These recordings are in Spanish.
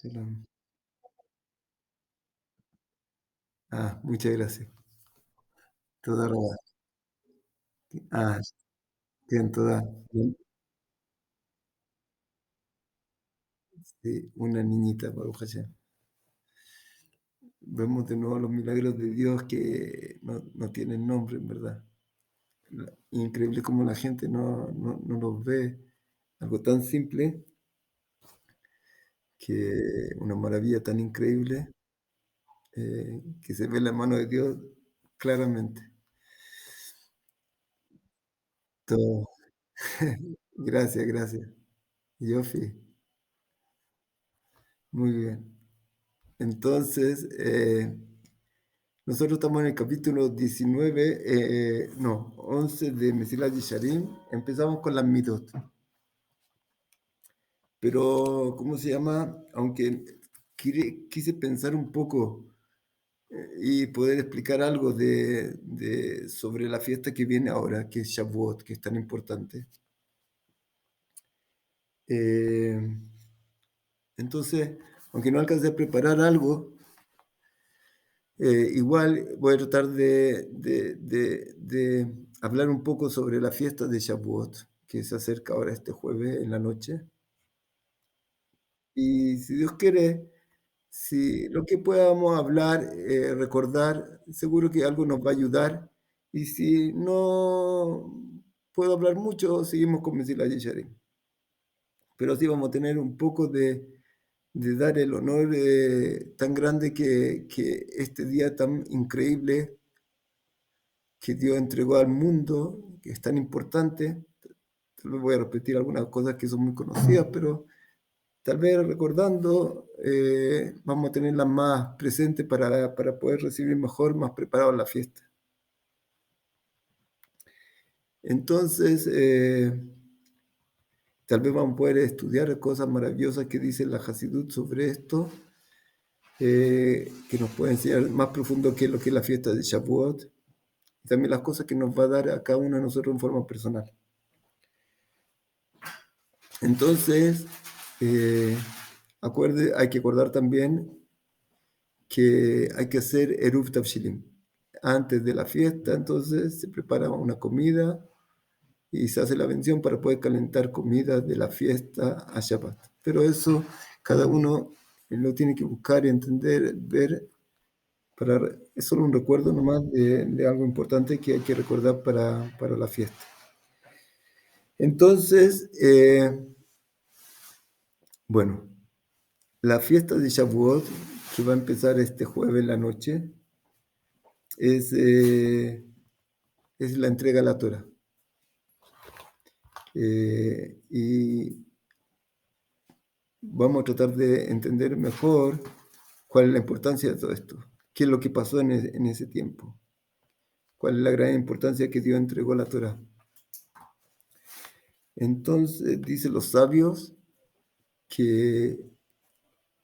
Shalom. Muchas gracias. Toda roba. Ah, bien, toda. Bien, sí, una niñita, Baruch Hashem. Vemos de nuevo los milagros de Dios que no tienen nombre, en verdad. Increíble cómo la gente no los ve. Algo tan simple que una maravilla tan increíble que se ve la mano de Dios claramente. Todo. Gracias, gracias. Yofi, muy bien. Entonces, nosotros estamos en el capítulo 19, no, 11 de Mesilat Yesharim. Empezamos con las mitot. Pero, ¿cómo se llama? Aunque quise pensar un poco y poder explicar algo sobre la fiesta que viene ahora, que es Shavuot, que es tan importante. Eh, entonces, aunque no alcancé a preparar algo, igual voy a tratar de hablar un poco sobre la fiesta de Shavuot, que se acerca ahora este jueves en la noche. Y si Dios quiere, si lo que podamos hablar, recordar, seguro que algo nos va a ayudar. Y si no puedo hablar mucho, seguimos con Mesilat Yesharim. Pero sí vamos a tener un poco de dar el honor tan grande que este día tan increíble que Dios entregó al mundo, que es tan importante. Tal vez voy a repetir algunas cosas que son muy conocidas, pero tal vez recordando vamos a tenerlas más presentes para poder recibir mejor, más preparados la fiesta. Entonces, tal vez vamos a poder estudiar cosas maravillosas que dice la Hasidut sobre esto, que nos puede enseñar más profundo qué es lo que es la fiesta de Shavuot, y también las cosas que nos va a dar a cada uno de nosotros en forma personal. Entonces, eh, hay que acordar también que hay que hacer Eruv Tavshilim. Antes de la fiesta, entonces se prepara una comida y se hace la bendición para poder calentar comida de la fiesta a Shabbat. Pero eso cada uno lo tiene que buscar y entender, ver, es solo un recuerdo nomás de algo importante que hay que recordar para la fiesta. Entonces, bueno, la fiesta de Shavuot, que va a empezar este jueves en la noche, es, eh, es la entrega a la Torah. Y vamos a tratar de entender mejor cuál es la importancia de todo esto, qué es lo que pasó en ese tiempo, cuál es la gran importancia que Dios entregó a la Torah. Entonces, dicen los sabios que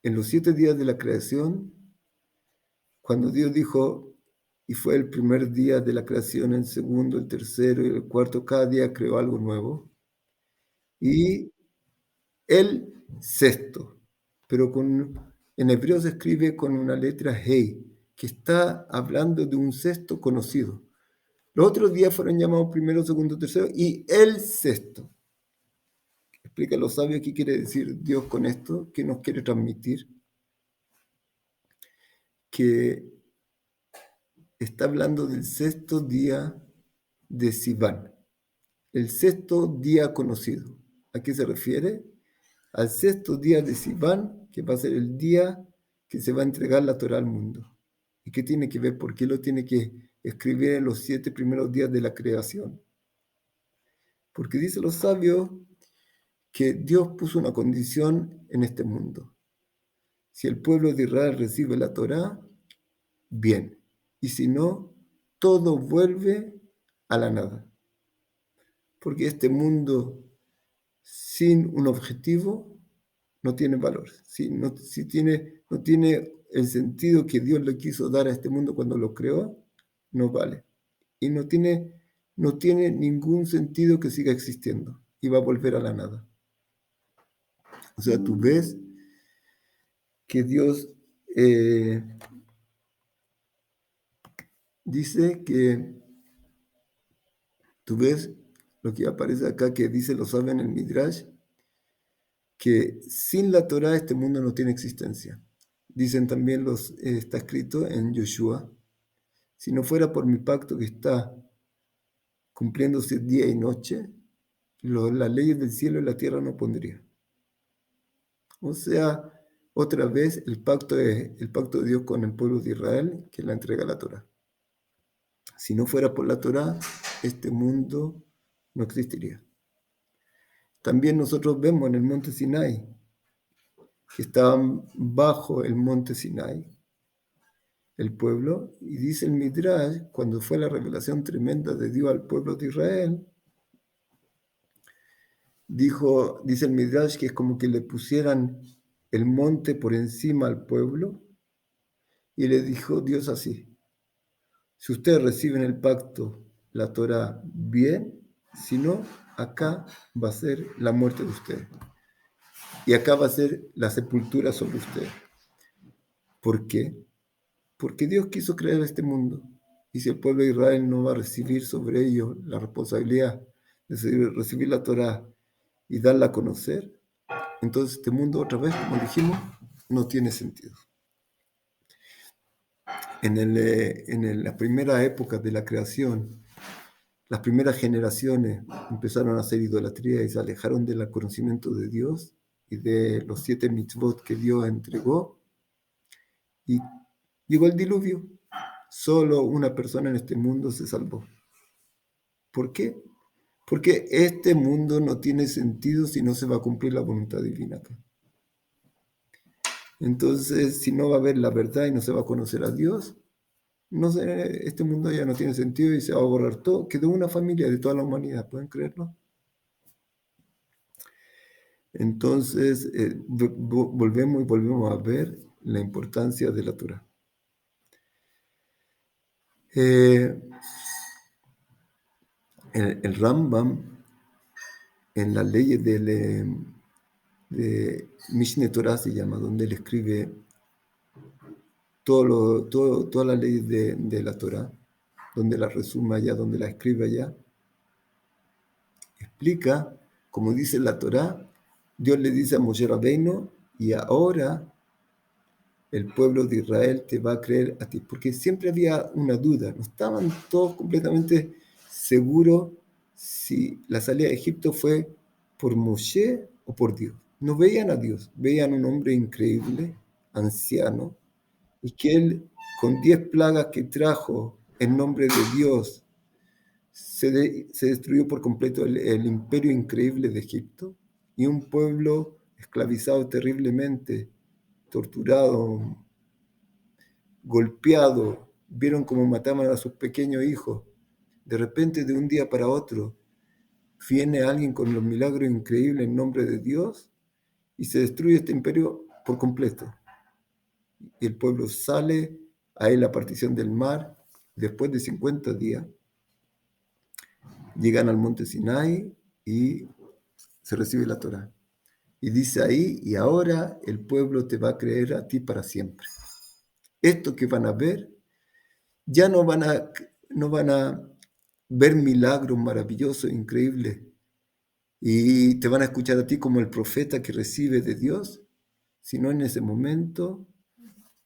en los 7 días de la creación, cuando Dios dijo, y fue el primer día de la creación, el segundo, el tercero y el cuarto, cada día creó algo nuevo, y el sexto, pero en hebreo se escribe con una letra Hei, que está hablando de un sexto conocido. Los otros días fueron llamados primero, segundo, tercero, y el sexto. Explica a los sabios qué quiere decir Dios con esto, qué nos quiere transmitir, que está hablando del sexto día de Sivan, el sexto día conocido. ¿A qué se refiere? Al sexto día de Sivan, que va a ser el día que se va a entregar la Torah al mundo. ¿Y qué tiene que ver? ¿Por qué lo tiene que escribir en los 7 primeros días de la creación? Porque dice los sabios que Dios puso una condición en este mundo. Si el pueblo de Israel recibe la Torah, bien. Y si no, todo vuelve a la nada. Porque este mundo sin un objetivo no tiene valor. No tiene el sentido que Dios le quiso dar a este mundo cuando lo creó, no vale. Y no tiene ningún sentido que siga existiendo y va a volver a la nada. O sea, tú ves que Dios dice que, tú ves lo que aparece acá, que dice, lo saben en el Midrash, que sin la Torah este mundo no tiene existencia. Dicen también está escrito en Yoshua, si no fuera por mi pacto que está cumpliéndose día y noche, las leyes del cielo y la tierra no pondría. O sea, otra vez el pacto de Dios con el pueblo de Israel, que la entrega la Torah. Si no fuera por la Torah, este mundo no existiría. También nosotros vemos en el monte Sinai, que estaban bajo el monte Sinai, el pueblo, y dice el Midrash, cuando fue la revelación tremenda de Dios al pueblo de Israel, dice el Midrash que es como que le pusieran el monte por encima al pueblo, y le dijo Dios así, si ustedes reciben el pacto, la Torah, bien, si no, acá va a ser la muerte de ustedes. Y acá va a ser la sepultura sobre ustedes. ¿Por qué? Porque Dios quiso crear este mundo. Y si el pueblo de Israel no va a recibir sobre ellos la responsabilidad de recibir la Torah y darla a conocer, entonces este mundo otra vez, como dijimos, no tiene sentido. En la primera época de la creación, las primeras generaciones empezaron a hacer idolatría y se alejaron del conocimiento de Dios y de los 7 mitzvot que Dios entregó. Y llegó el diluvio. Solo una persona en este mundo se salvó. ¿Por qué? Porque este mundo no tiene sentido si no se va a cumplir la voluntad divina acá. Entonces, si no va a haber la verdad y no se va a conocer a Dios, no sé, este mundo ya no tiene sentido y se va a borrar todo. Quedó una familia de toda la humanidad, ¿pueden creerlo? Entonces, volvemos a ver la importancia de la Torah. El Rambam, en las leyes de Mishneh Torah se llama, donde él escribe todas las leyes de la Torah, donde la resume allá, donde la escribe allá, explica, como dice la Torah, Dios le dice a Moshe Rabbeinu, y ahora el pueblo de Israel te va a creer a ti, porque siempre había una duda, no estaban todos completamente seguros si la salida de Egipto fue por Moshe o por Dios. No veían a Dios, veían un hombre increíble, anciano, y que él, con 10 plagas que trajo en nombre de Dios, se destruyó por completo el imperio increíble de Egipto, y un pueblo esclavizado terriblemente, torturado, golpeado, vieron cómo mataban a sus pequeños hijos. De repente, de un día para otro, viene alguien con los milagros increíbles en nombre de Dios y se destruye este imperio por completo. Y el pueblo sale, hay la partición del mar, después de 50 días, llegan al monte Sinai y se recibe la Torá. Y dice ahí, y ahora el pueblo te va a creer a ti para siempre. Esto que van a ver, ya no van a ver milagros maravillosos, increíbles, y te van a escuchar a ti como el profeta que recibe de Dios, sino en ese momento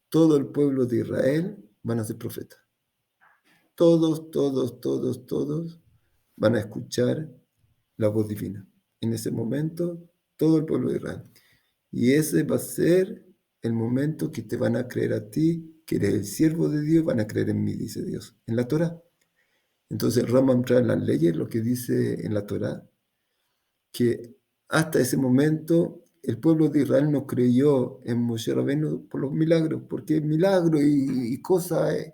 todo el pueblo de Israel van a ser profetas. Todos, todos, todos, todos van a escuchar la voz divina. En ese momento, todo el pueblo de Israel. Y ese va a ser el momento que te van a creer a ti, que eres el siervo de Dios, van a creer en mí, dice Dios, en la Torah. Entonces Rambam trae en las leyes lo que dice en la Torah, que hasta ese momento el pueblo de Israel no creyó en Moshe Rabbeinu por los milagros, porque milagros y cosas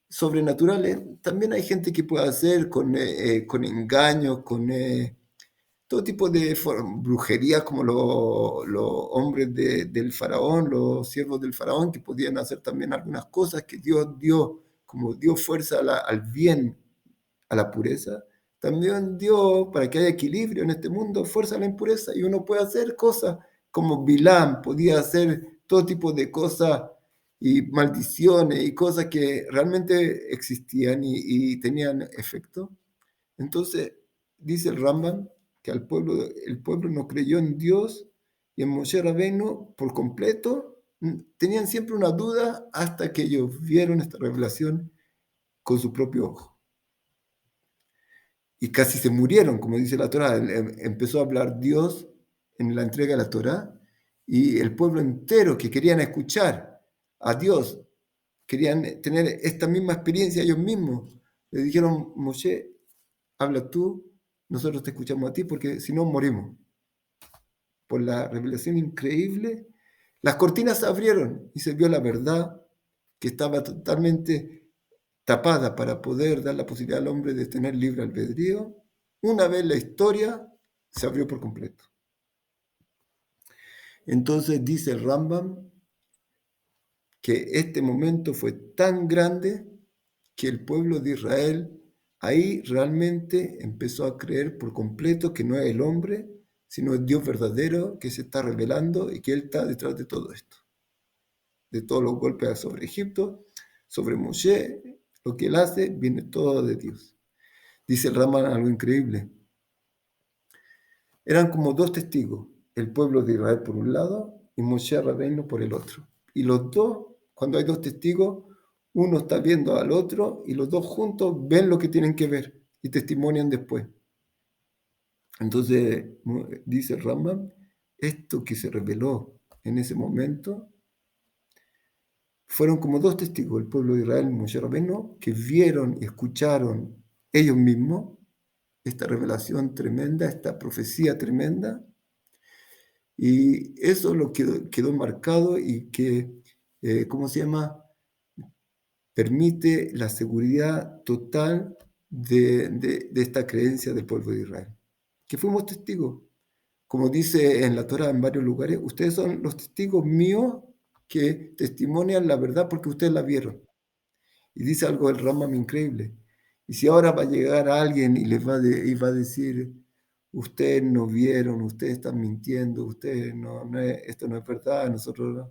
sobrenaturales también hay gente que puede hacer con engaños, con todo tipo de brujerías, como los hombres del faraón, los siervos del faraón, que podían hacer también algunas cosas que Dios dio, como dio fuerza al bien, a la pureza, también dio, para que haya equilibrio en este mundo, fuerza a la impureza, y uno puede hacer cosas como Bilam podía hacer todo tipo de cosas y maldiciones y cosas que realmente existían y tenían efecto. Entonces, dice el Rambam que el pueblo no creyó en Dios y en Moshe Rabbeinu por completo. Tenían siempre una duda hasta que ellos vieron esta revelación con su propio ojo. Y casi se murieron, como dice la Torá. Empezó a hablar Dios en la entrega de la Torá y el pueblo entero que querían escuchar a Dios, querían tener esta misma experiencia ellos mismos. Le dijeron, Moshe, habla tú, nosotros te escuchamos a ti, porque si no morimos. Por la revelación increíble, las cortinas se abrieron y se vio la verdad que estaba totalmente tapada para poder dar la posibilidad al hombre de tener libre albedrío. Una vez la historia se abrió por completo. Entonces dice el Rambam que este momento fue tan grande que el pueblo de Israel ahí realmente empezó a creer por completo que no es el hombre, sino el Dios verdadero que se está revelando y que Él está detrás de todo esto. De todos los golpes sobre Egipto, sobre Moshe, lo que Él hace, viene todo de Dios. Dice el Raman algo increíble. Eran como dos testigos, el pueblo de Israel por un lado y Moshe Rabbeinu por el otro. Y los dos, cuando hay dos testigos, uno está viendo al otro y los dos juntos ven lo que tienen que ver y testimonian después. Entonces, dice el Rambam, esto que se reveló en ese momento fueron como dos testigos, el pueblo de Israel y Moshe Rabbeinu, que vieron y escucharon ellos mismos esta revelación tremenda, esta profecía tremenda, y eso lo quedó marcado y que, ¿cómo se llama? Permite la seguridad total de esta creencia del pueblo de Israel, que fuimos testigos. Como dice en la Torah en varios lugares, ustedes son los testigos míos que testimonian la verdad porque ustedes la vieron. Y dice algo del Rambam increíble. Y si ahora va a llegar alguien y les y va a decir, ustedes no vieron, ustedes están mintiendo, ustedes esto no es verdad,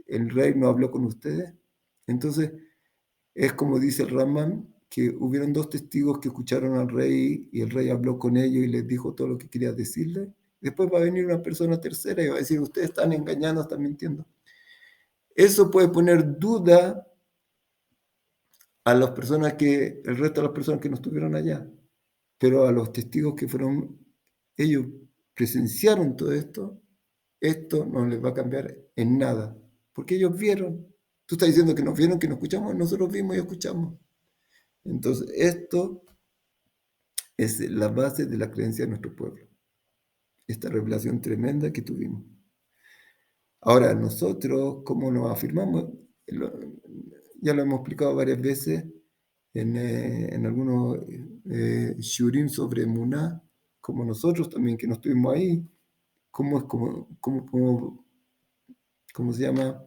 el rey no habló con ustedes. Entonces, es como dice el Rambam, que hubieron dos testigos que escucharon al rey y el rey habló con ellos y les dijo todo lo que quería decirle. Después va a venir una persona tercera y va a decir, ustedes están engañando, están mintiendo. Eso puede poner duda a las personas el resto de las personas que no estuvieron allá, pero a los testigos que fueron, ellos presenciaron todo esto no les va a cambiar en nada, porque ellos vieron. Tú estás diciendo que nos vieron, que nos escuchamos, nosotros vimos y escuchamos. Entonces, esto es la base de la creencia de nuestro pueblo, esta revelación tremenda que tuvimos. Ahora, nosotros, ¿cómo nos afirmamos? Ya lo hemos explicado varias veces en algunos shurim sobre Muná, como nosotros también, que no estuvimos ahí, cómo se llama,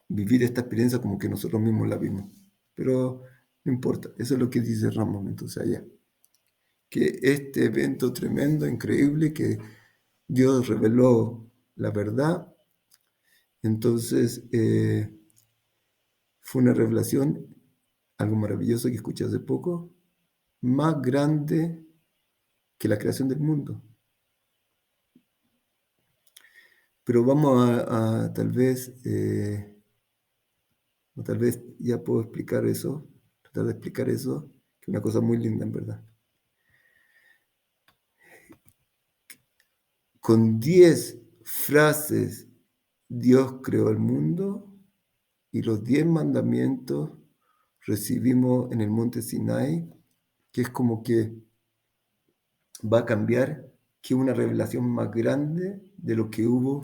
vivir esta experiencia como que nosotros mismos la vimos. Pero no importa, eso es lo que dice Rambam entonces allá. Que este evento tremendo, increíble, que Dios reveló la verdad, entonces fue una revelación, algo maravilloso que escuché hace poco, más grande que la creación del mundo. Pero vamos a tal vez ya puedo explicar eso, tratar de explicar eso, que es una cosa muy linda en verdad. Con 10 frases Dios creó el mundo y los 10 mandamientos recibimos en el monte Sinai, que es como que va a cambiar, que una revelación más grande de lo que hubo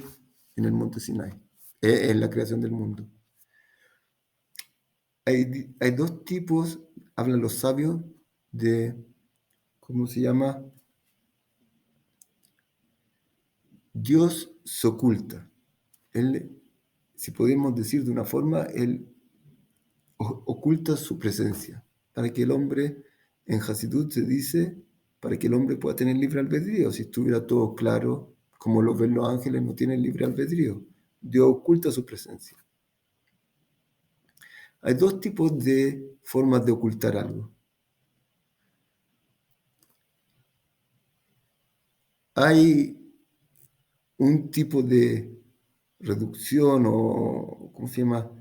en el monte Sinai, en la creación del mundo. Hay dos tipos, hablan los sabios, de, ¿cómo se llama? Dios se oculta. Él, si podemos decir de una forma, Él oculta su presencia, para que el hombre, en Hasidut se dice, para que el hombre pueda tener libre albedrío. Si estuviera todo claro, como lo ven los ángeles, no tienen libre albedrío. Dios oculta su presencia. Hay dos tipos de formas de ocultar algo. Hay un tipo de reducción o, ¿cómo se llama?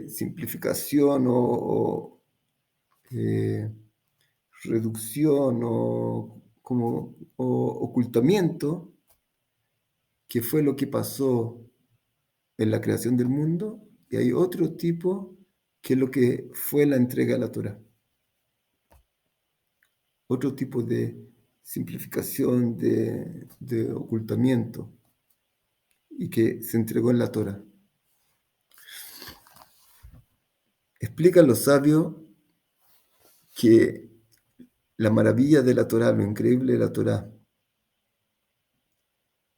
Simplificación o, reducción o ocultamiento, que fue lo que pasó en la creación del mundo, y hay otro tipo que es lo que fue la entrega de la Torá. Otro tipo de simplificación, de ocultamiento, y que se entregó en la Torá. Explican los sabios que la maravilla de la Torá, lo increíble de la Torá,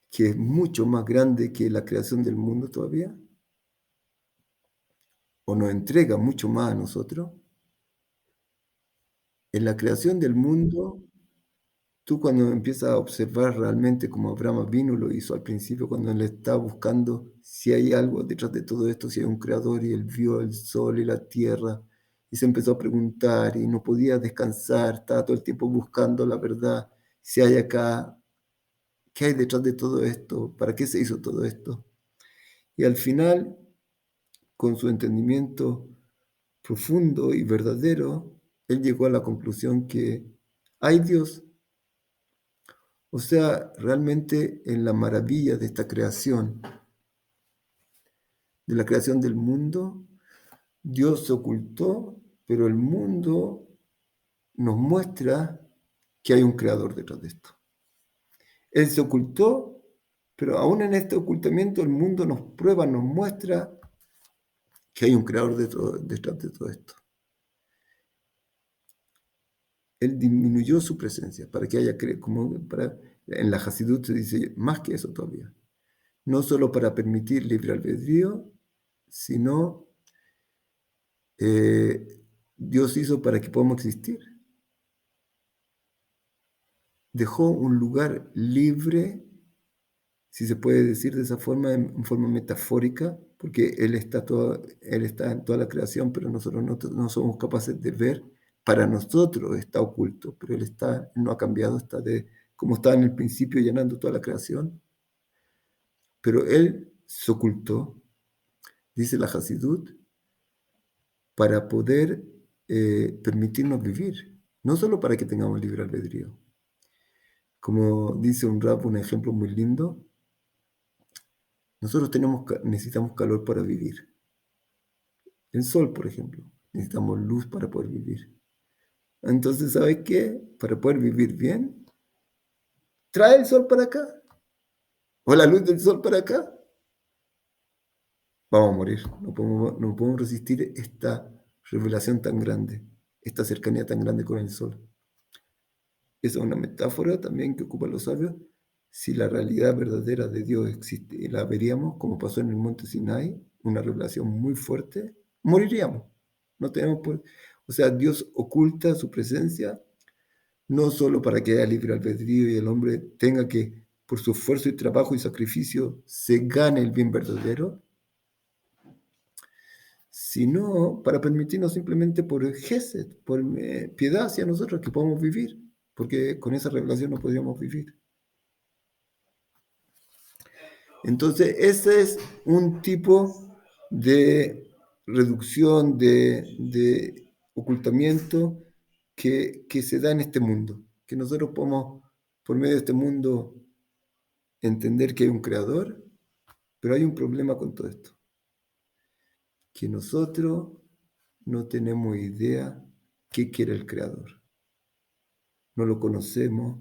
que es mucho más grande que la creación del mundo todavía, o nos entrega mucho más a nosotros. En la creación del mundo, tú cuando empiezas a observar realmente como Abraham vino lo hizo al principio, cuando él estaba buscando si hay algo detrás de todo esto, si hay un creador, y él vio el sol y la tierra, y se empezó a preguntar y no podía descansar, estaba todo el tiempo buscando la verdad, si hay acá, qué hay detrás de todo esto, para qué se hizo todo esto. Y al final, con su entendimiento profundo y verdadero, él llegó a la conclusión que hay Dios. O sea, realmente en la maravilla de esta creación, de la creación del mundo, Dios se ocultó, pero el mundo nos muestra que hay un creador detrás de esto. Él se ocultó, pero aún en este ocultamiento el mundo nos prueba, nos muestra que hay un creador detrás de todo esto. Él disminuyó su presencia para que haya, en la Hasidut se dice más que eso todavía. No solo para permitir libre albedrío, sino Dios hizo para que podamos existir. Dejó un lugar libre, si se puede decir de esa forma, en forma metafórica, porque Él está en toda la creación, pero nosotros no somos capaces de ver. Para nosotros está oculto, pero Él no ha cambiado, como estaba en el principio llenando toda la creación. Pero Él se ocultó, dice la Hasidut, para poder permitirnos vivir, no solo para que tengamos libre albedrío. Como dice un rap, un ejemplo muy lindo, nosotros necesitamos calor para vivir. El sol, por ejemplo, necesitamos luz para poder vivir. Entonces, ¿sabes qué? Para poder vivir bien, trae el sol para acá, o la luz del sol para acá, vamos a morir. No podemos resistir esta revelación tan grande, esta cercanía tan grande con el sol. Esa es una metáfora también que ocupan los sabios. Si la realidad verdadera de Dios existe y la veríamos, como pasó en el monte Sinai, una revelación muy fuerte, moriríamos. No tenemos O sea, Dios oculta su presencia no solo para que haya libre albedrío y el hombre tenga que, por su esfuerzo y trabajo y sacrificio, se gane el bien verdadero, sino para permitirnos simplemente por gesed, por piedad hacia nosotros que podamos vivir, porque con esa revelación no podríamos vivir. Entonces, ese es un tipo de reducción, de ocultamiento que se da en este mundo, que nosotros podemos, por medio de este mundo, entender que hay un creador, pero hay un problema con todo esto, que nosotros no tenemos idea qué quiere el creador, no lo conocemos,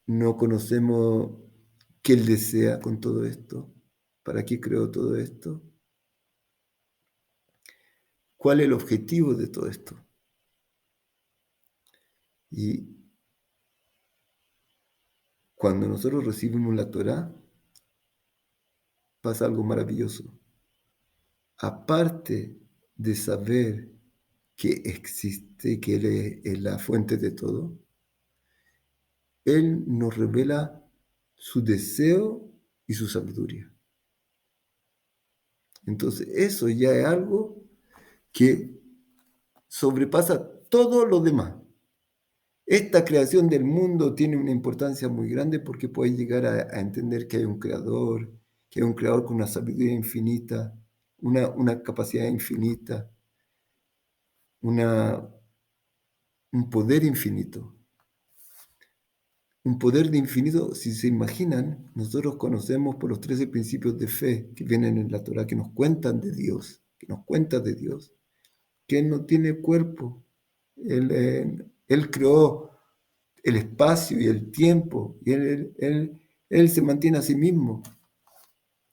no conocemos qué él desea con todo esto, para qué creó todo esto. ¿Cuál es el objetivo de todo esto? Y cuando nosotros recibimos la Torá, pasa algo maravilloso. Aparte de saber que existe, que Él es la fuente de todo, Él nos revela su deseo y su sabiduría. Entonces, eso ya es algo que sobrepasa todo lo demás. Esta creación del mundo tiene una importancia muy grande porque puede llegar a entender que hay un creador con una sabiduría infinita, una capacidad infinita, una, un poder infinito. Un poder de infinito, si se imaginan, nosotros conocemos por los 13 principios de fe que vienen en la Torah, que nos cuentan de Dios, que nos cuentan de Dios, que Él no tiene cuerpo. Él creó el espacio y el tiempo, y él se mantiene a sí mismo.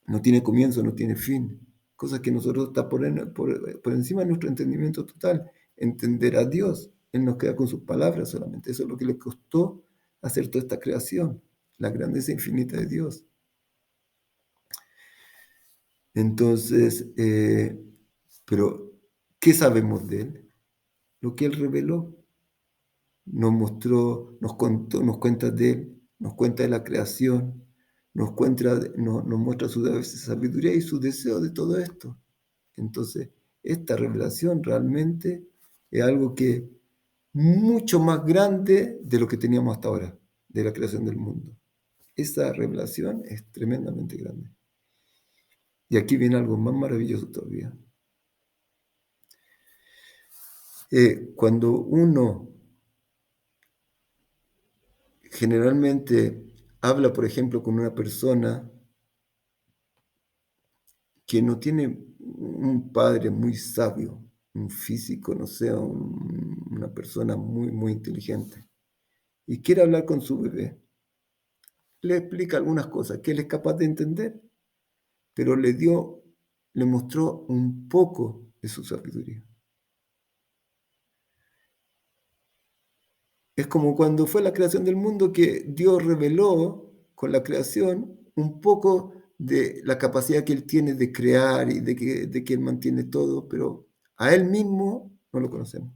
No tiene comienzo, no tiene fin. Cosa que nosotros está por encima de nuestro entendimiento total. Entender a Dios. Él nos queda con sus palabras solamente. Eso es lo que le costó hacer toda esta creación. La grandeza infinita de Dios. Entonces, pero, ¿qué sabemos de Él? Lo que Él reveló. Nos mostró, nos contó, nos cuenta de Él, nos cuenta de la creación, nos muestra su sabiduría y su deseo de todo esto. Entonces, esta revelación realmente es algo que mucho más grande de lo que teníamos hasta ahora, de la creación del mundo. Esa revelación es tremendamente grande. Y aquí viene algo más maravilloso todavía. Cuando uno generalmente habla, por ejemplo, con una persona que no tiene un padre muy sabio, un físico, no sé, una persona muy, muy inteligente, y quiere hablar con su bebé, le explica algunas cosas que él es capaz de entender, pero le mostró un poco de su sabiduría. Es como cuando fue la creación del mundo que Dios reveló con la creación un poco de la capacidad que Él tiene de crear y de que Él mantiene todo, pero a Él mismo no lo conocemos.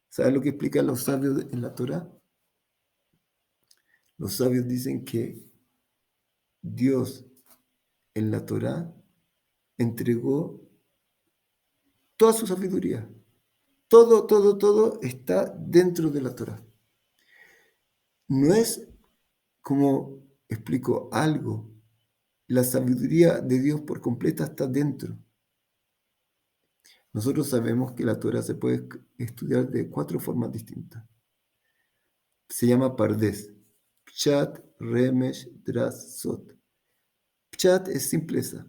¿Sabes lo que explican los sabios en la Torá? Los sabios dicen que Dios en la Torá entregó toda su sabiduría. Todo, todo, todo está dentro de la Torá. No es como, explico, algo. La sabiduría de Dios por completa está dentro. Nosotros sabemos que la Torah se puede estudiar de 4 formas distintas. Se llama Pardes. Pshat, Remesh, Dras, Sot. Pshat es simpleza.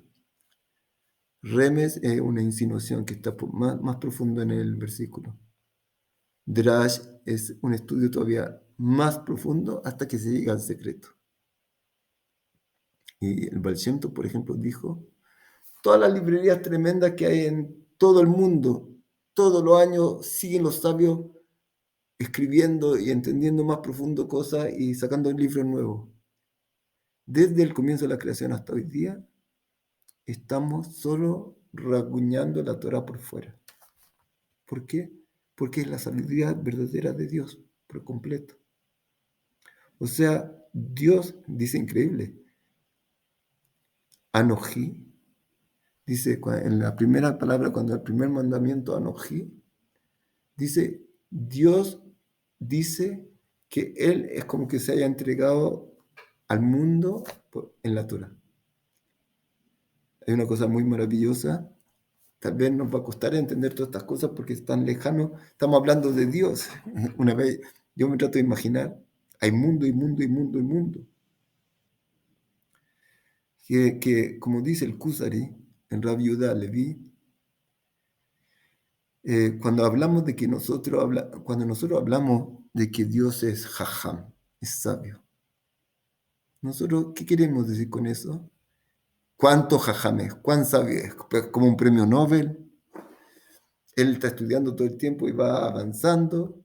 Remes es una insinuación que está más profundo en el versículo. Drash es un estudio todavía más profundo hasta que se llega al secreto. Y el Baal Shem Tov, por ejemplo, dijo, todas las librerías tremendas que hay en todo el mundo, todos los años siguen los sabios escribiendo y entendiendo más profundo cosas y sacando libros nuevos. Desde el comienzo de la creación hasta hoy día, estamos solo rasguñando la Torah por fuera. ¿Por qué? Porque es la sabiduría verdadera de Dios por completo. O sea, Dios dice increíble. Anojí, dice en la primera palabra, cuando el primer mandamiento, Anojí, dice, Dios dice que Él es como que se haya entregado al mundo en la Torah. Hay una cosa muy maravillosa. Tal vez nos va a costar entender todas estas cosas porque es tan lejano. Estamos hablando de Dios. Una vez yo me trato de imaginar, hay mundo y mundo y mundo y mundo. Que como dice el Kusari, en Rabbi Yehuda Leví, cuando nosotros hablamos de que Dios es Jajam, es sabio, nosotros, ¿qué queremos decir con eso? ¿Cuánto Jajam es? ¿Cuán sabio es? Pues, como un premio Nobel. Él está estudiando todo el tiempo y va avanzando.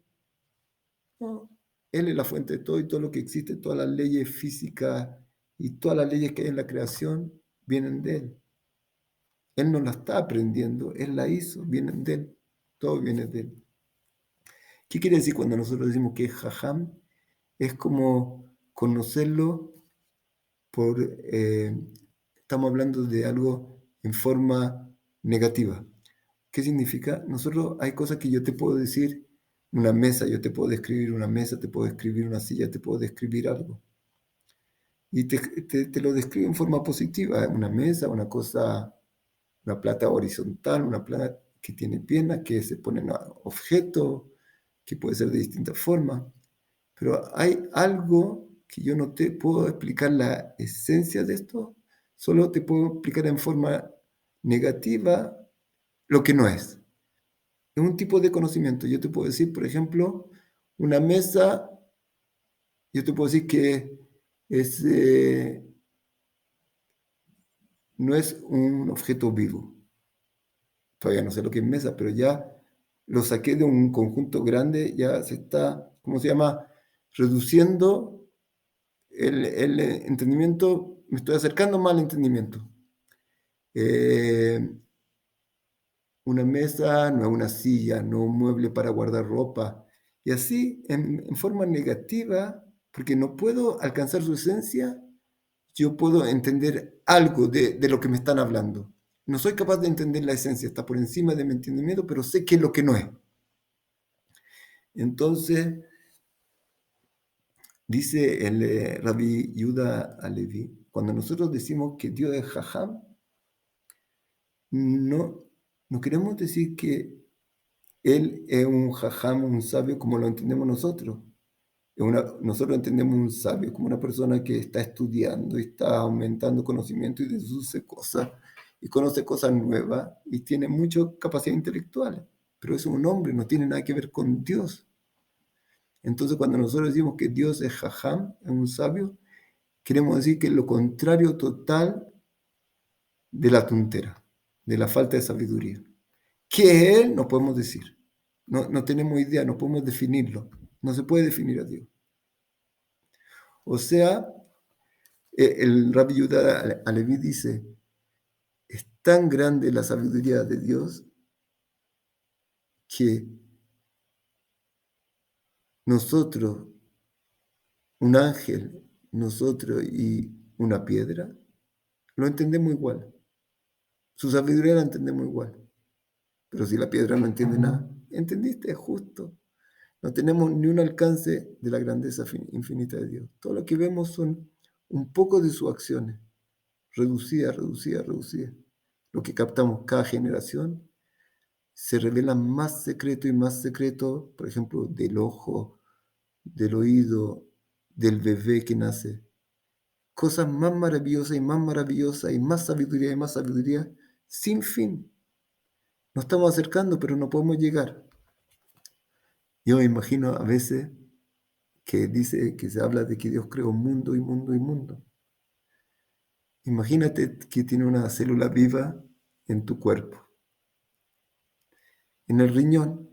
No, Él es la fuente de todo y todo lo que existe, todas las leyes físicas y todas las leyes que hay en la creación vienen de Él. Él no la está aprendiendo, Él la hizo, vienen de Él, todo viene de Él. ¿Qué quiere decir cuando nosotros decimos que es Jajam? Es como conocerlo estamos hablando de algo en forma negativa. ¿Qué significa? Nosotros hay cosas que yo te puedo decir, una mesa, yo te puedo describir una mesa, te puedo describir una silla, te puedo describir algo. Y te lo describo en forma positiva, una mesa, una cosa, una plata horizontal, una plata que tiene piernas, que se ponen a objetos, que puede ser de distintas formas. Pero hay algo que yo no te puedo explicar la esencia de esto, solo te puedo explicar en forma negativa lo que no es. Es un tipo de conocimiento. Yo te puedo decir, por ejemplo, una mesa, yo te puedo decir que es, no es un objeto vivo. Todavía no sé lo que es mesa, pero ya lo saqué de un conjunto grande, ya se está, ¿cómo se llama? Reduciendo el entendimiento, me estoy acercando más al entendimiento. Eh, una mesa no es una silla, no un mueble para guardar ropa. Y así, en forma negativa, porque no puedo alcanzar su esencia, yo puedo entender algo de lo que me están hablando. No soy capaz de entender la esencia, está por encima de mi entendimiento, pero sé qué es lo que no es. Entonces, dice el Rabbi Yuda Alevi, cuando nosotros decimos que Dios es Jajam, no, no queremos decir que Él es un Jajam, un sabio como lo entendemos nosotros. Nosotros entendemos un sabio como una persona que está estudiando y está aumentando conocimiento y deduce cosas y conoce cosas nuevas y tiene mucha capacidad intelectual, pero es un hombre, no tiene nada que ver con Dios. Entonces, cuando nosotros decimos que Dios es Jajam, es un sabio, queremos decir que es lo contrario total de la tontera, de la falta de sabiduría. ¿Qué es Él? No podemos decir. No, no tenemos idea, no podemos definirlo. No se puede definir a Dios. O sea, el Rabbi Yehuda Alevi dice, es tan grande la sabiduría de Dios que nosotros, un ángel, nosotros y una piedra, lo entendemos igual. Su sabiduría la entendemos igual. Pero si la piedra no entiende nada, ¿entendiste? Es justo. No tenemos ni un alcance de la grandeza infinita de Dios. Todo lo que vemos son un poco de sus acciones, reducidas, reducidas, reducidas. Lo que captamos cada generación se revela más secreto y más secreto, por ejemplo, del ojo, del oído, del bebé que nace. Cosas más maravillosas y más sabiduría, sin fin. Nos estamos acercando, pero no podemos llegar. Yo me imagino a veces que dice que se habla de que Dios creó mundo y mundo y mundo. Imagínate que tiene una célula viva en tu cuerpo. En el riñón,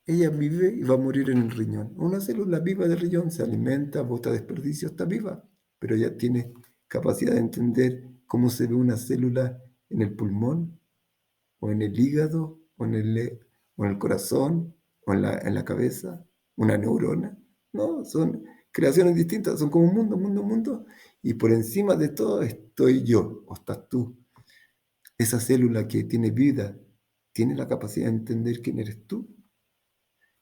ella vive y va a morir en el riñón. Una célula viva del riñón se alimenta, bota desperdicio, está viva, pero ella tiene capacidad de entender cómo se ve una célula en el pulmón, o en el hígado, o en el corazón, o en la cabeza, una neurona. No, son creaciones distintas, son como un mundo, mundo, mundo, y por encima de todo estoy yo, o estás tú. Esa célula que tiene vida, tiene la capacidad de entender quién eres tú,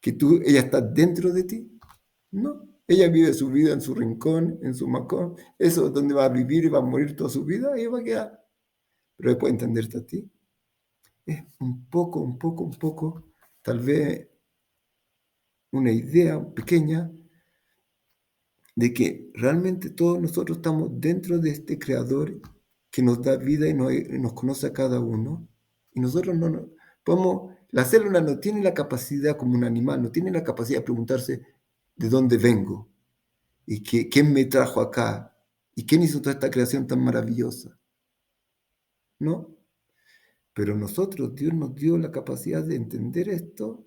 que tú, ella está dentro de ti. No, ella vive su vida en su rincón, en su macón, eso es donde va a vivir y va a morir toda su vida, y va a quedar. Pero después entenderte a ti. Es un poco, tal vez una idea pequeña de que realmente todos nosotros estamos dentro de este creador que nos da vida y nos conoce a cada uno. Y nosotros no podemos, la célula no tiene la capacidad como un animal, no tiene la capacidad de preguntarse de dónde vengo y quién me trajo acá y quién hizo toda esta creación tan maravillosa. ¿No? Pero nosotros, Dios nos dio la capacidad de entender esto,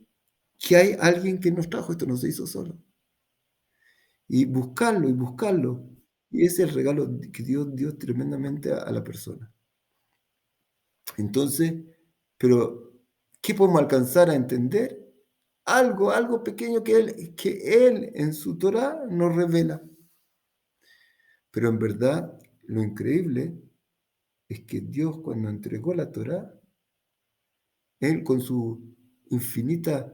que hay alguien que nos trajo, esto no se hizo solo. Y buscarlo y buscarlo. Y ese es el regalo que Dios dio tremendamente a la persona. Entonces, pero, ¿qué podemos alcanzar a entender? Algo pequeño que él en su Torah nos revela. Pero en verdad, lo increíble es que Dios cuando entregó la Torá, Él con su infinita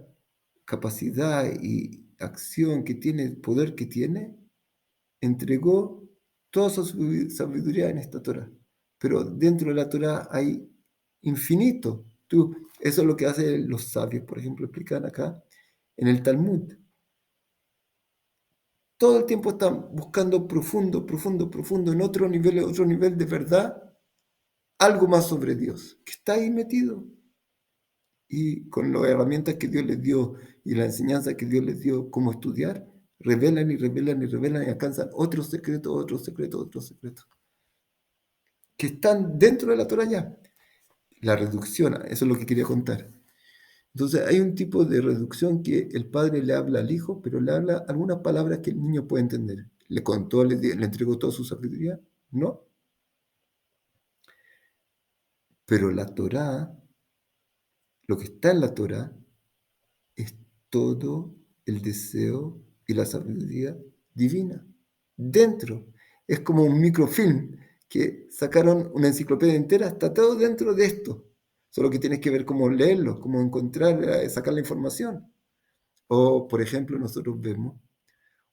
capacidad y acción que tiene, poder que tiene, entregó toda su sabiduría en esta Torá. Pero dentro de la Torá hay infinito. Eso es lo que hacen los sabios, por ejemplo, explican acá en el Talmud. Todo el tiempo están buscando profundo, profundo, profundo, en otro nivel de verdad, algo más sobre Dios, que está ahí metido. Y con las herramientas que Dios les dio y la enseñanza que Dios les dio, cómo estudiar, revelan y revelan y revelan y alcanzan otros secretos, otros secretos, otros secretos, que están dentro de la Torah ya. La reducción, eso es lo que quería contar. Entonces hay un tipo de reducción que el padre le habla al hijo, pero le habla algunas palabras que el niño puede entender. ¿Le contó, le entregó toda su sabiduría? No. Pero la Torah, lo que está en la Torah, es todo el deseo y la sabiduría divina. Dentro. Es como un microfilm que sacaron una enciclopedia entera, está todo dentro de esto. Solo que tienes que ver cómo leerlo, cómo encontrar, sacar la información. O, por ejemplo, nosotros vemos,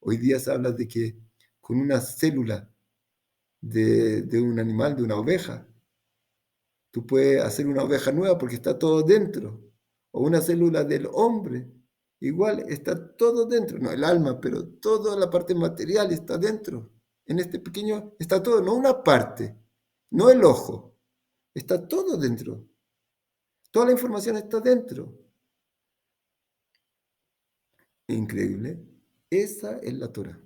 hoy día se habla de que con una célula de un animal, de una oveja, tú puedes hacer una oveja nueva porque está todo dentro. O una célula del hombre, igual está todo dentro. No el alma, pero toda la parte material está dentro. En este pequeño está todo, no una parte, no el ojo, está todo dentro. Toda la información está dentro. Increíble. Esa es la Torah.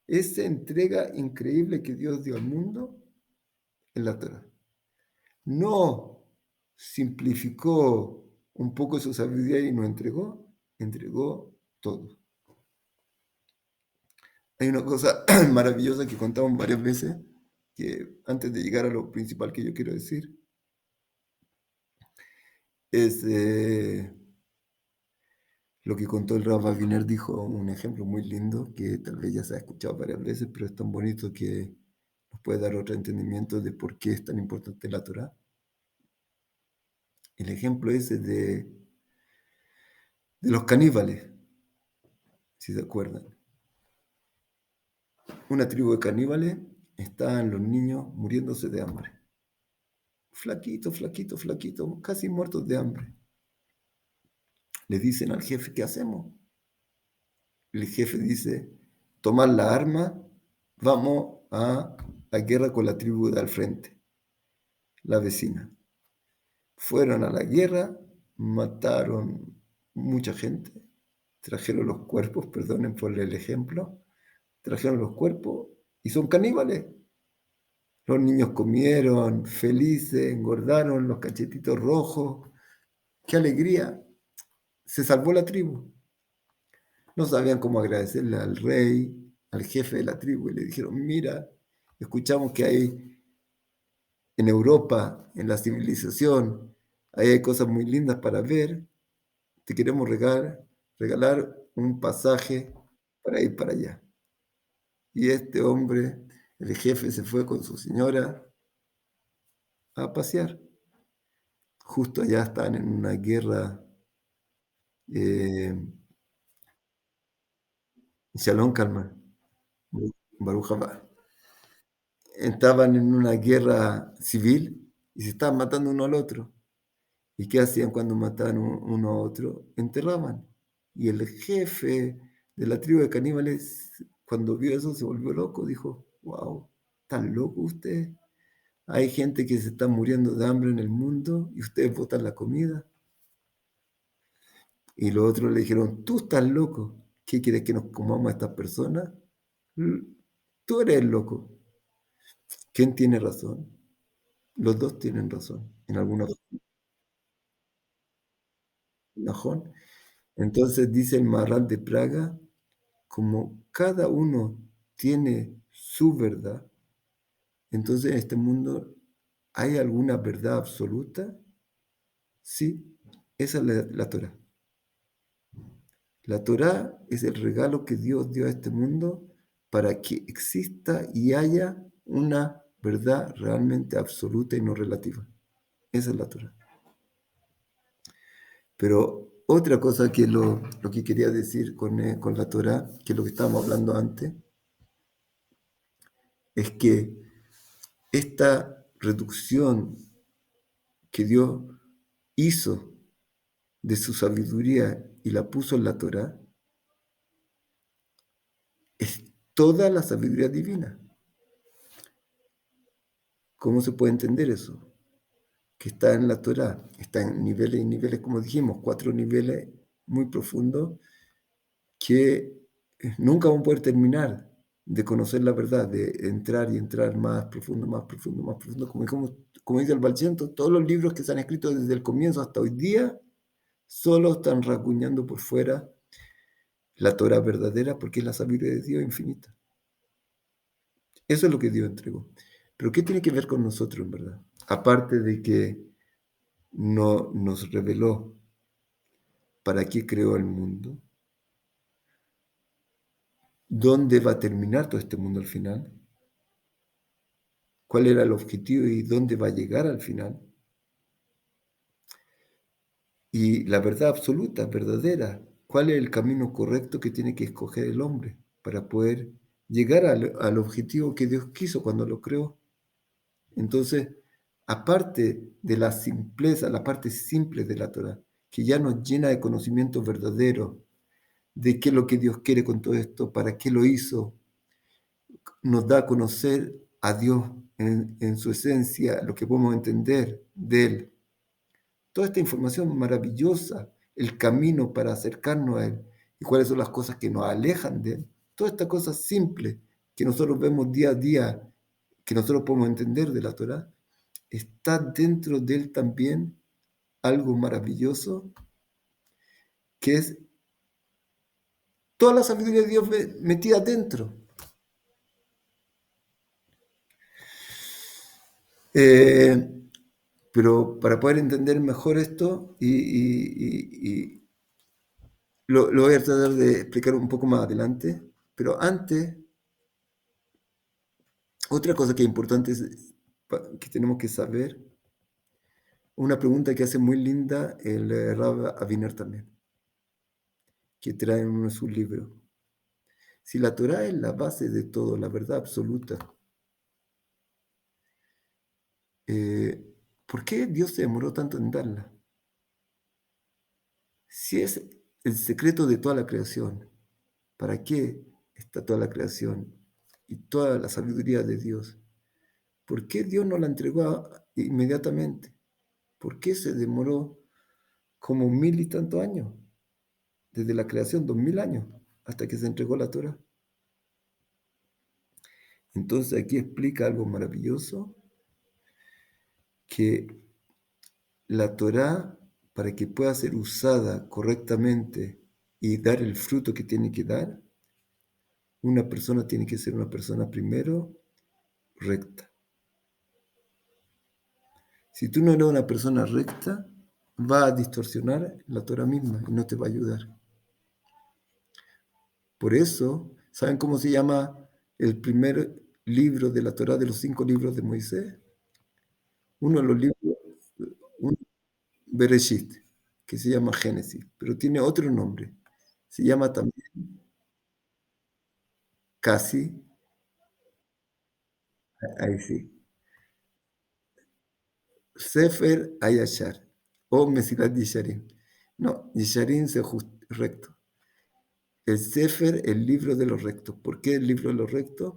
Esa entrega increíble que Dios dio al mundo en la Torah. No simplificó un poco su sabiduría y no entregó, entregó todo. Hay una cosa maravillosa que contamos varias veces, que antes de llegar a lo principal que yo quiero decir, es lo que contó el Rav Wiener, dijo un ejemplo muy lindo, que tal vez ya se ha escuchado varias veces, pero es tan bonito que nos puede dar otro entendimiento de por qué es tan importante la Torah. El ejemplo ese de los caníbales, si se acuerdan. Una tribu de caníbales, estaban los niños muriéndose de hambre. Flaquito, flaquito, flaquito, casi muertos de hambre. Le dicen al jefe, ¿qué hacemos? El jefe dice, tomar la arma, vamos a la guerra con la tribu de al frente, la vecina. Fueron a la guerra, mataron mucha gente, trajeron los cuerpos, perdonen por el ejemplo, trajeron los cuerpos y son caníbales. Los niños comieron felices, engordaron los cachetitos rojos. ¡Qué alegría! Se salvó la tribu. No sabían cómo agradecerle al rey, al jefe de la tribu, y le dijeron, mira, escuchamos que hay en Europa, en la civilización, ahí hay cosas muy lindas para ver, te queremos regalar un pasaje para ir para allá. Y este hombre, el jefe, se fue con su señora a pasear. Justo allá estaban en una guerra, eh, Shalom Kalman, Baruch Haba. Estaban en una guerra civil y se estaban matando uno al otro. ¿Y qué hacían cuando mataban uno a otro? Enterraban. Y el jefe de la tribu de caníbales, cuando vio eso, se volvió loco. Dijo, wow, ¿tan loco usted? Hay gente que se está muriendo de hambre en el mundo y ustedes botan la comida. Y los otros le dijeron, tú estás loco. ¿Qué quieres que nos comamos a estas personas? Tú eres el loco. ¿Quién tiene razón? Los dos tienen razón, en alguna razón. Entonces dice el Maharal de Praga, como cada uno tiene su verdad, entonces en este mundo hay alguna verdad absoluta. Sí, esa es la Torah. La Torah es el regalo que Dios dio a este mundo para que exista y haya una verdad realmente absoluta y no relativa. Esa es la Torah. Pero otra cosa que lo que quería decir con la Torah, que es lo que estábamos hablando antes, es que esta reducción que Dios hizo de su sabiduría y la puso en la Torah, es toda la sabiduría divina. ¿Cómo se puede entender eso? Que está en la Torah, está en niveles y niveles, como dijimos, 4 niveles muy profundos que nunca vamos a poder terminar de conocer la verdad, de entrar y entrar más profundo, más profundo, más profundo. Como dice el Baal Shem Tov, todos los libros que se han escrito desde el comienzo hasta hoy día solo están rasguñando por fuera la Torah verdadera porque es la sabiduría de Dios infinita. Eso es lo que Dios entregó. Pero ¿qué tiene que ver con nosotros, en verdad? Aparte de que no nos reveló para qué creó el mundo, dónde va a terminar todo este mundo al final, cuál era el objetivo y dónde va a llegar al final, y la verdad absoluta, verdadera, cuál es el camino correcto que tiene que escoger el hombre para poder llegar al objetivo que Dios quiso cuando lo creó. Entonces, aparte de la simpleza, la parte simple de la Torah, que ya nos llena de conocimiento verdadero de qué es lo que Dios quiere con todo esto, para qué lo hizo, nos da a conocer a Dios en su esencia, lo que podemos entender de Él. Toda esta información maravillosa, el camino para acercarnos a Él y cuáles son las cosas que nos alejan de Él. Todas estas cosas simples que nosotros vemos día a día, que nosotros podemos entender de la Torah, está dentro de Él también algo maravilloso, que es toda la sabiduría de Dios metida dentro. Eh, pero para poder entender mejor esto, y lo voy a tratar de explicar un poco más adelante, pero antes, otra cosa que es importante que tenemos que saber, una pregunta que hace muy linda el Rab Aviner también, que trae en uno de sus libros. Si la Torah es la base de todo, la verdad absoluta, eh, ¿por qué Dios se demoró tanto en darla? Si es el secreto de toda la creación, ¿para qué está toda la creación y toda la sabiduría de Dios? ¿Por qué Dios no la entregó inmediatamente? ¿Por qué se demoró como 1000 y tantos años? Desde la creación, 2000 años, hasta que se entregó la Torah. Entonces aquí explica algo maravilloso, que la Torah, para que pueda ser usada correctamente y dar el fruto que tiene que dar, una persona tiene que ser una persona primero recta. Si tú no eres una persona recta, va a distorsionar la Torah misma y no te va a ayudar. Por eso, ¿saben cómo se llama el primer libro de la Torah de los 5 libros de Moisés? Uno de los libros, un Bereshit, que se llama Génesis, pero tiene otro nombre. Se llama también casi, ahí sí, Sefer Hayashar o Mesilat Yesharim. No, Yesharim es recto. El Sefer, el libro de los rectos. ¿Por qué el libro de los rectos?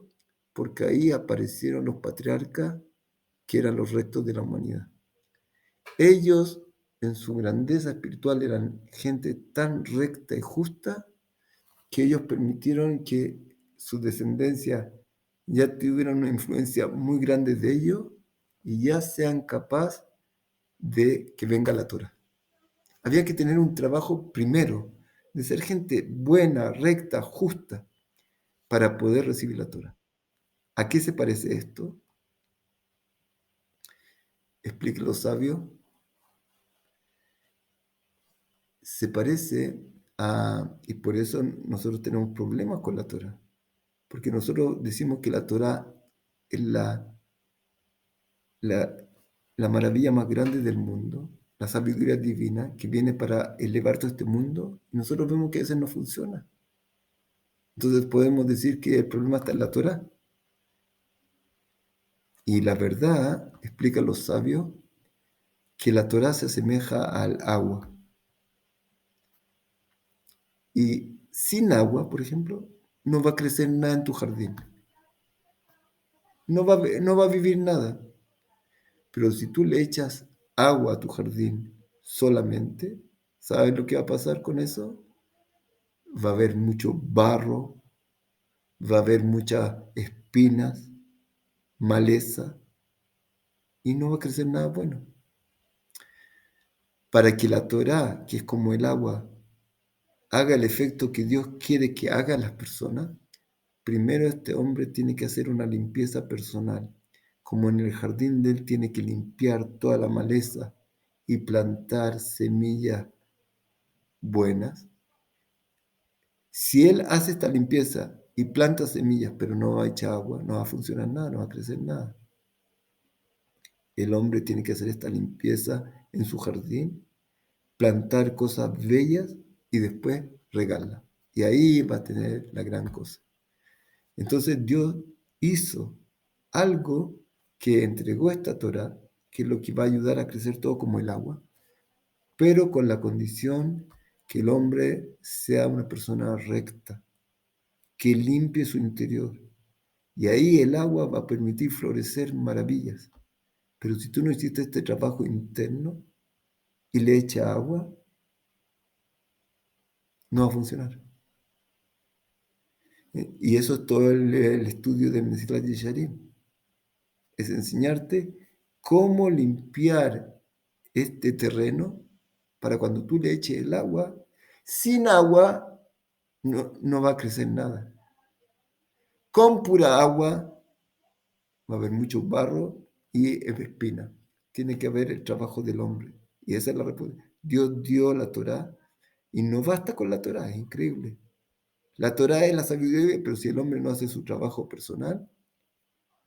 Porque ahí aparecieron los patriarcas que eran los rectos de la humanidad. Ellos, en su grandeza espiritual, eran gente tan recta y justa que ellos permitieron que su descendencia ya tuvieran una influencia muy grande de ellos y ya sean capaces de que venga la Torah. Había que tener un trabajo primero de ser gente buena, recta, justa, para poder recibir la Torah. ¿A qué se parece esto? Explique los sabios. Se parece a, y por eso nosotros tenemos problemas con la Torah, porque nosotros decimos que la Torá es la, la maravilla más grande del mundo, la sabiduría divina que viene para elevar todo este mundo, y nosotros vemos que a veces no funciona. Entonces podemos decir que el problema está en la Torá. Y la verdad, explican los sabios, que la Torá se asemeja al agua. Y sin agua, por ejemplo, no va a crecer nada en tu jardín. No va a vivir nada. Pero si tú le echas agua a tu jardín solamente, ¿sabes lo que va a pasar con eso? Va a haber mucho barro, va a haber muchas espinas, maleza, y no va a crecer nada bueno. Para que la Torá, que es como el agua, haga el efecto que Dios quiere que hagan las personas, primero este hombre tiene que hacer una limpieza personal, como en el jardín de él tiene que limpiar toda la maleza y plantar semillas buenas. Si él hace esta limpieza y planta semillas, pero no va a echar agua, no va a funcionar nada, no va a crecer nada. El hombre tiene que hacer esta limpieza en su jardín, plantar cosas bellas y después regarla. Y ahí va a tener la gran cosa. Entonces Dios hizo algo que entregó esta Torah, que es lo que va a ayudar a crecer todo como el agua, pero con la condición que el hombre sea una persona recta, que limpie su interior. Y ahí el agua va a permitir florecer maravillas. Pero si tú no hiciste este trabajo interno y le echas agua, no va a funcionar. Y eso es todo el estudio de Mesilat Yesharim. Es enseñarte cómo limpiar este terreno para cuando tú le eches el agua. Sin agua no va a crecer nada. Con pura agua va a haber mucho barro y espina. Tiene que haber el trabajo del hombre. Y esa es la respuesta. Dios dio la Torá y no basta con la Torá, es increíble. La Torá es la sabiduría, pero si el hombre no hace su trabajo personal,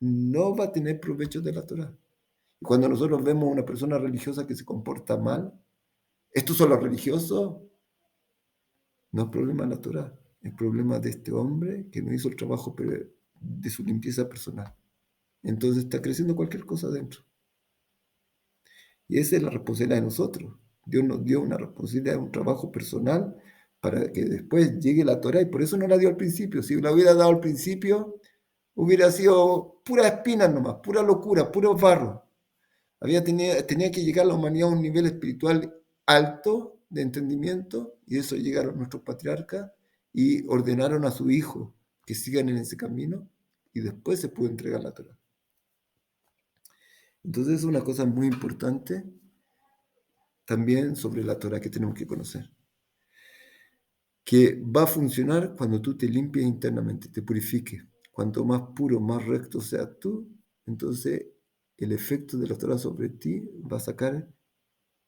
no va a tener provecho de la Torá. Y cuando nosotros vemos a una persona religiosa que se comporta mal, ¿esto son los religiosos? No es problema de la Torá, es problema de este hombre que no hizo el trabajo de su limpieza personal. Entonces está creciendo cualquier cosa adentro. Y esa es la responsabilidad de nosotros. Dios nos dio una responsabilidad, un trabajo personal para que después llegue la Torá y por eso no la dio al principio. Si la hubiera dado al principio, hubiera sido pura espinas nomás, pura locura, puro barro. Tenía que llegar la humanidad a un nivel espiritual alto de entendimiento y eso llegaron nuestros patriarcas y ordenaron a su hijo que sigan en ese camino y después se pudo entregar la Torá. Entonces es una cosa muy importante también sobre la Torá que tenemos que conocer, que va a funcionar cuando tú te limpies internamente, te purifiques. Cuanto más puro, más recto seas tú, entonces el efecto de la Torá sobre ti va a sacar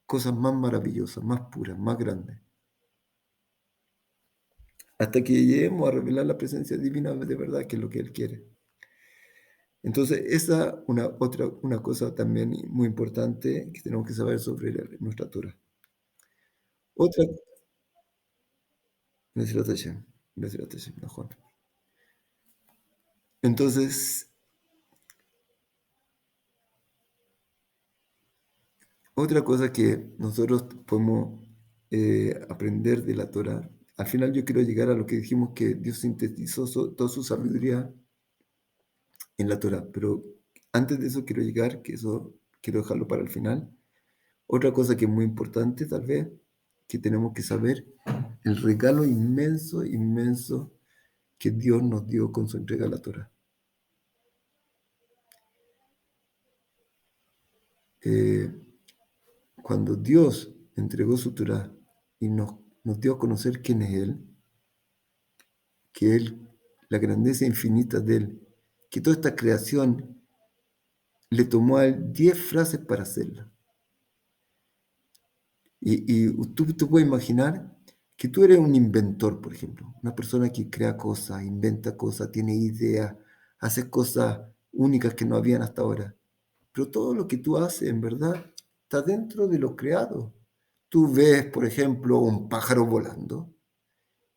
cosas más maravillosas, más puras, más grandes, hasta que lleguemos a revelar la presencia divina de verdad, que es lo que Él quiere. Entonces, esa una cosa también muy importante que tenemos que saber sobre nuestra Torah. Otra, Besirat Hashem, Besirat Hashem, no, Juan. Entonces, otra cosa que nosotros podemos aprender de la Torah, al final yo quiero llegar a lo que dijimos que Dios sintetizó toda su sabiduría en la Torah, pero antes de eso quiero llegar, que eso quiero dejarlo para el final. Otra cosa que es muy importante, tal vez, que tenemos que saber, el regalo inmenso, inmenso que Dios nos dio con su entrega a la Torah. Cuando Dios entregó su Torah y nos dio a conocer quién es Él, que Él, la grandeza infinita de Él, que toda esta creación le tomó a Él 10 frases para hacerla. Y tú puedes imaginar que tú eres un inventor, por ejemplo, una persona que crea cosas, inventa cosas, tiene ideas, hace cosas únicas que no habían hasta ahora. Pero todo lo que tú haces, en verdad, está dentro de lo creado. Tú ves, por ejemplo, un pájaro volando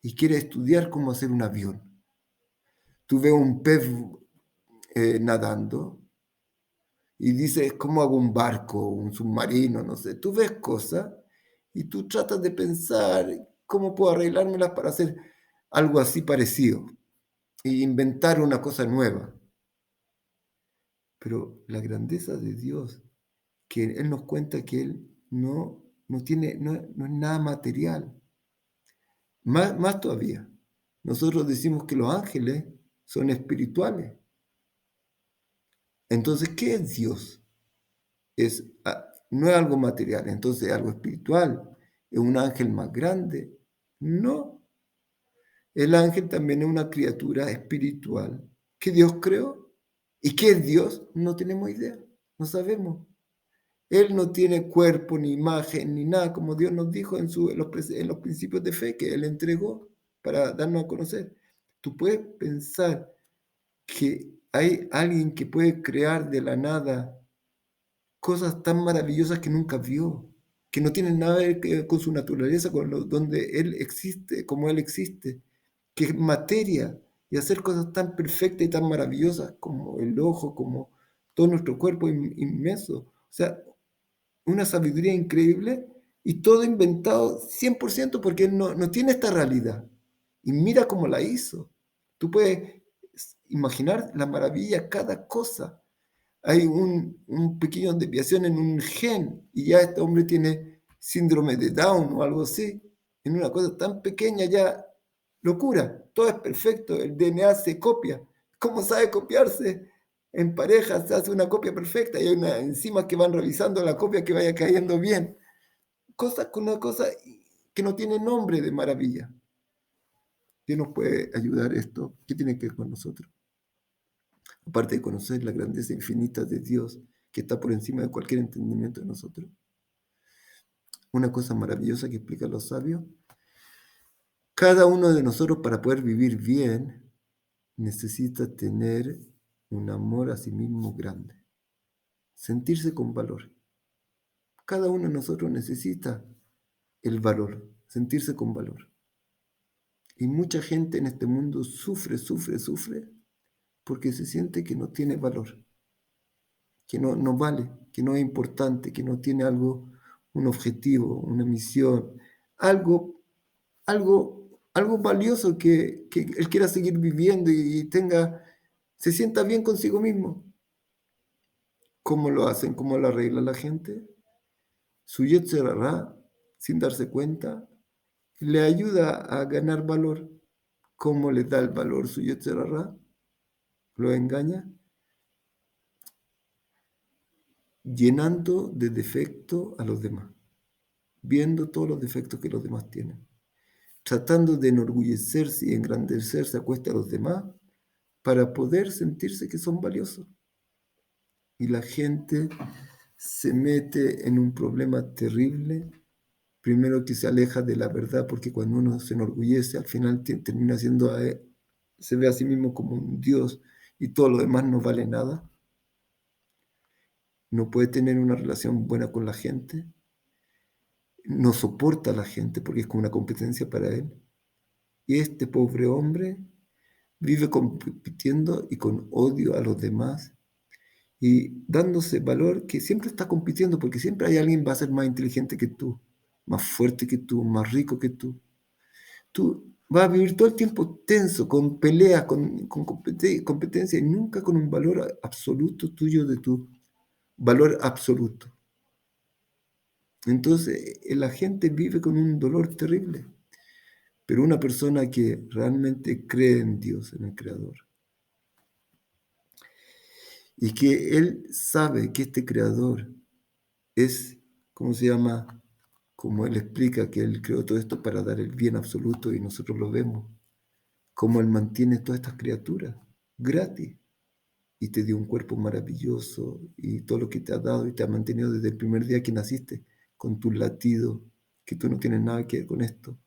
y quieres estudiar cómo hacer un avión. Tú ves un pez nadando y dices, ¿cómo hago un barco, un submarino? No sé. Tú ves cosas y tú tratas de pensar cómo puedo arreglármelas para hacer algo así parecido e inventar una cosa nueva. Pero la grandeza de Dios, que Él nos cuenta que Él no es nada material. Más todavía, nosotros decimos que los ángeles son espirituales. Entonces, ¿qué es Dios? No es algo material, entonces es algo espiritual. ¿Es un ángel más grande? No. El ángel también es una criatura espiritual que Dios creó. ¿Y qué es Dios? No tenemos idea, no sabemos. Él no tiene cuerpo, ni imagen, ni nada, como Dios nos dijo en los principios de fe que Él entregó para darnos a conocer. Tú puedes pensar que hay alguien que puede crear de la nada cosas tan maravillosas que nunca vio, que no tienen nada que ver con su naturaleza, donde Él existe, como Él existe, que es materia, y hacer cosas tan perfectas y tan maravillosas como el ojo, como todo nuestro cuerpo inmenso. O sea, una sabiduría increíble y todo inventado 100% porque él no tiene esta realidad. Y mira cómo la hizo. Tú puedes imaginar la maravilla, cada cosa. Hay un pequeño desviación en un gen y ya este hombre tiene síndrome de Down o algo así. En una cosa tan pequeña ya locura. Todo es perfecto. El DNA se copia. ¿Cómo sabe copiarse? En pareja se hace una copia perfecta y hay una enzimas que van revisando la copia que vaya cayendo bien. Cosa con una cosa que no tiene nombre de maravilla. ¿Qué nos puede ayudar esto? ¿Qué tiene que ver con nosotros? Aparte de conocer la grandeza infinita de Dios que está por encima de cualquier entendimiento de nosotros. Una cosa maravillosa que explican los sabios. Cada uno de nosotros para poder vivir bien necesita tener un amor a sí mismo grande. Sentirse con valor. Cada uno de nosotros necesita el valor, sentirse con valor. Y mucha gente en este mundo sufre porque se siente que no tiene valor, que no vale, que no es importante, que no tiene algo, un objetivo, una misión, algo, algo valioso que él quiera seguir viviendo y se sienta bien consigo mismo. ¿Cómo lo hacen? ¿Cómo lo arregla la gente? Su Yetzer Hara, sin darse cuenta, le ayuda a ganar valor. ¿Cómo le da el valor su Yetzer Hara? Lo engaña llenando de defecto a los demás, viendo todos los defectos que los demás tienen, tratando de enorgullecerse y engrandecerse a cuesta de los demás para poder sentirse que son valiosos. Y la gente se mete en un problema terrible, primero que se aleja de la verdad, porque cuando uno se enorgullece, al final termina siendo se ve a sí mismo como un Dios y todo lo demás no vale nada. No puede tener una relación buena con la gente, no soporta a la gente porque es como una competencia para él. Y este pobre hombre vive compitiendo y con odio a los demás y dándose valor que siempre está compitiendo porque siempre hay alguien que va a ser más inteligente que tú, más fuerte que tú, más rico que tú. Tú vas a vivir todo el tiempo tenso, con peleas, con competencia y nunca con un valor absoluto tuyo de tu valor absoluto. Entonces la gente vive con un dolor terrible. Pero una persona que realmente cree en Dios, en el Creador, y que él sabe que este Creador es, ¿cómo se llama? Como él explica que él creó todo esto para dar el bien absoluto y nosotros lo vemos, cómo él mantiene todas estas criaturas gratis y te dio un cuerpo maravilloso y todo lo que te ha dado y te ha mantenido desde el primer día que naciste con tus latidos, que tú no tienes nada que ver con esto,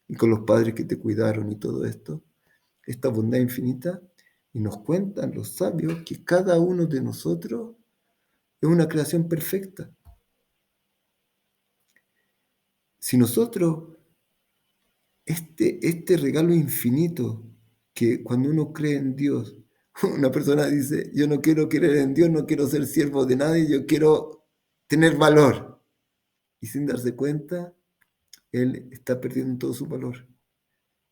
y con los padres que te cuidaron y todo esto, esta bondad infinita, y nos cuentan los sabios que cada uno de nosotros es una creación perfecta. Si nosotros, este regalo infinito, que cuando uno cree en Dios, una persona dice, yo no quiero creer en Dios, no quiero ser siervo de nadie, yo quiero tener valor. Y sin darse cuenta, él está perdiendo todo su valor.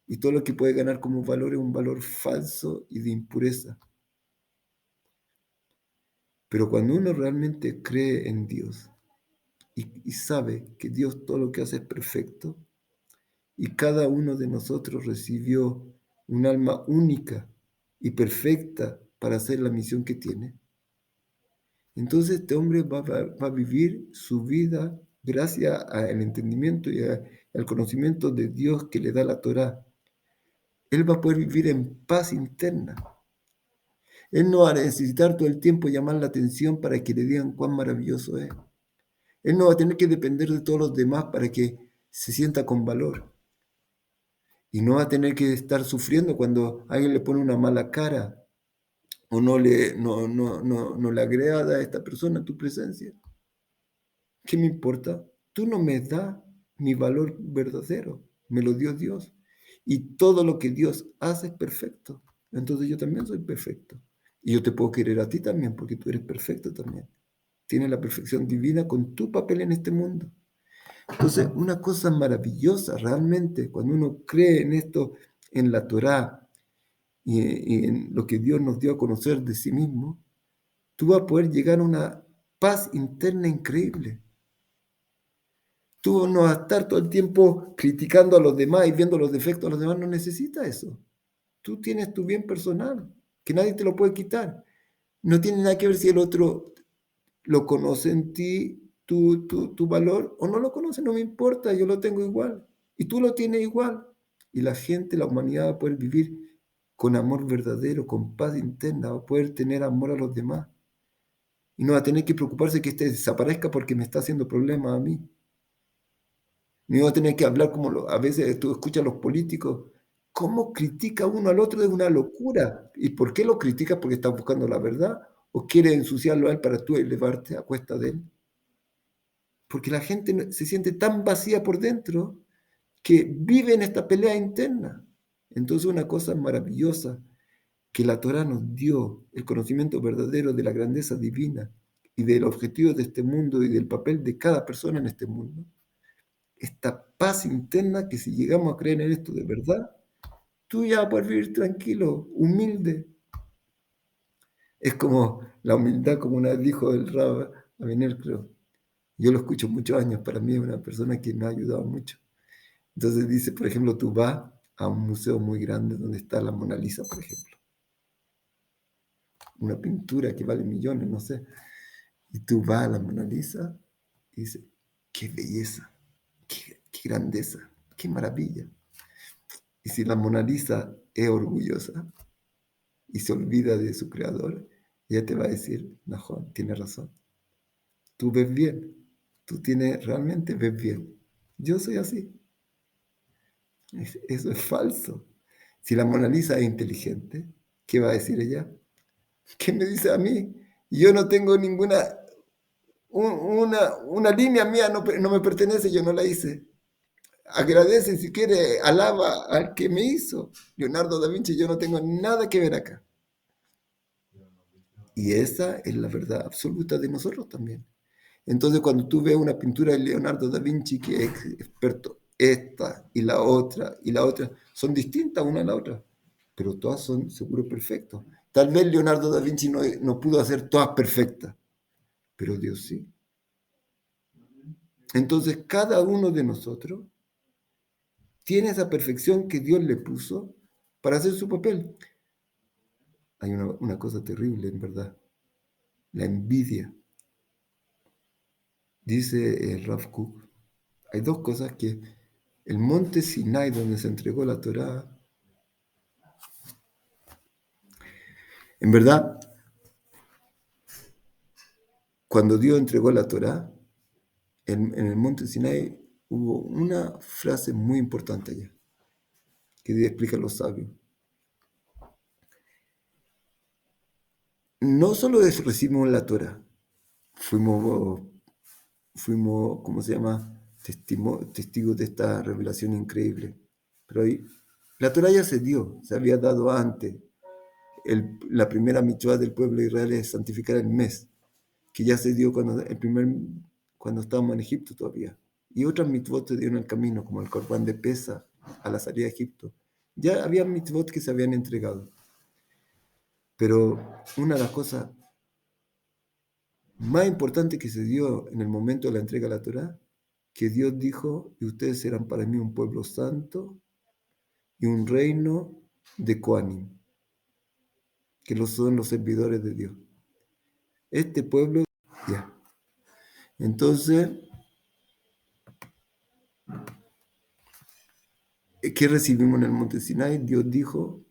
Y todo lo que puede ganar como valor es un valor falso y de impureza. Pero cuando uno realmente cree en Dios y sabe que Dios todo lo que hace es perfecto, y cada uno de nosotros recibió un alma única y perfecta para hacer la misión que tiene, entonces este hombre va a vivir su vida gracias al entendimiento y al conocimiento de Dios que le da la Torá. Él va a poder vivir en paz interna. Él no va a necesitar todo el tiempo llamar la atención para que le digan cuán maravilloso es. Él no va a tener que depender de todos los demás para que se sienta con valor. Y no va a tener que estar sufriendo cuando alguien le pone una mala cara o no le agrada a esta persona tu presencia. ¿Qué me importa? Tú no me das mi valor verdadero, me lo dio Dios. Y todo lo que Dios hace es perfecto. Entonces yo también soy perfecto. Y yo te puedo querer a ti también, porque tú eres perfecto también. Tienes la perfección divina con tu papel en este mundo. Entonces, una cosa maravillosa realmente, cuando uno cree en esto, en la Torá y en lo que Dios nos dio a conocer de sí mismo, tú vas a poder llegar a una paz interna increíble. Tú no vas a estar todo el tiempo criticando a los demás y viendo los defectos de los demás, no necesitas eso. Tú tienes tu bien personal, que nadie te lo puede quitar. No tiene nada que ver si el otro lo conoce en ti, tu valor, o no lo conoce, no me importa, yo lo tengo igual. Y tú lo tienes igual. Y la gente, la humanidad va a poder vivir con amor verdadero, con paz interna, va a poder tener amor a los demás. Y no va a tener que preocuparse que este desaparezca porque me está haciendo problemas a mí. Ni va a tener que hablar como a veces tú escuchas a los políticos. ¿Cómo critica uno al otro? Es una locura. ¿Y por qué lo critica? ¿Porque está buscando la verdad? ¿O quiere ensuciarlo a él para tú elevarte a cuesta de él? Porque la gente se siente tan vacía por dentro que vive en esta pelea interna. Entonces una cosa maravillosa que la Torah nos dio, el conocimiento verdadero de la grandeza divina y del objetivo de este mundo y del papel de cada persona en este mundo, esta paz interna que si llegamos a creer en esto de verdad, tú ya vas a poder vivir tranquilo, humilde. Es como la humildad, como una vez dijo el Rab Abinel, creo. Yo lo escucho muchos años, para mí es una persona que me ha ayudado mucho. Entonces dice, por ejemplo, tú vas a un museo muy grande donde está la Mona Lisa, por ejemplo, una pintura que vale millones, no sé, y tú vas a la Mona Lisa y dices, qué belleza, qué grandeza, qué maravilla. Y si la Mona Lisa es orgullosa y se olvida de su creador, ella te va a decir, no, tienes razón, tú ves bien, realmente ves bien. Yo soy así. Eso es falso. Si la Mona Lisa es inteligente, ¿qué va a decir ella? ¿Qué me dice a mí? Yo no tengo una línea mía, no me pertenece, yo no la hice. Agradece si quiere, alaba al que me hizo. Leonardo da Vinci, yo no tengo nada que ver acá. Y esa es la verdad absoluta de nosotros también. Entonces, cuando tú ves una pintura de Leonardo da Vinci que es experto, esta y la otra, son distintas una a la otra, pero todas son seguro perfectos. Tal vez Leonardo da Vinci no pudo hacer todas perfectas, pero Dios sí. Entonces, cada uno de nosotros tiene esa perfección que Dios le puso para hacer su papel. Hay una cosa terrible, en verdad, la envidia. Dice el Rav Kook, hay dos cosas que el monte Sinai donde se entregó la Torá, en verdad, cuando Dios entregó la Torá, en el monte Sinai hubo una frase muy importante allá. que explican los sabios. No solo recibimos la Torah, fuimos, ¿cómo se llama? Testigos de esta revelación increíble. Pero ahí, la Torah ya se dio, se había dado antes. La primera mitzvah del pueblo de Israel es santificar el mes, que ya se dio cuando estábamos en Egipto todavía. Y otras mitzvot se dieron en el camino, como el Corbán de Pesa a la salida de Egipto. Ya había mitzvot que se habían entregado. Pero una de las cosas más importantes que se dio en el momento de la entrega de la Torá, que Dios dijo, y ustedes serán para mí un pueblo santo y un reino de Coanim, que son los servidores de Dios. Este pueblo, ya. Entonces, ¿qué recibimos en el monte Sinai? Dios dijo,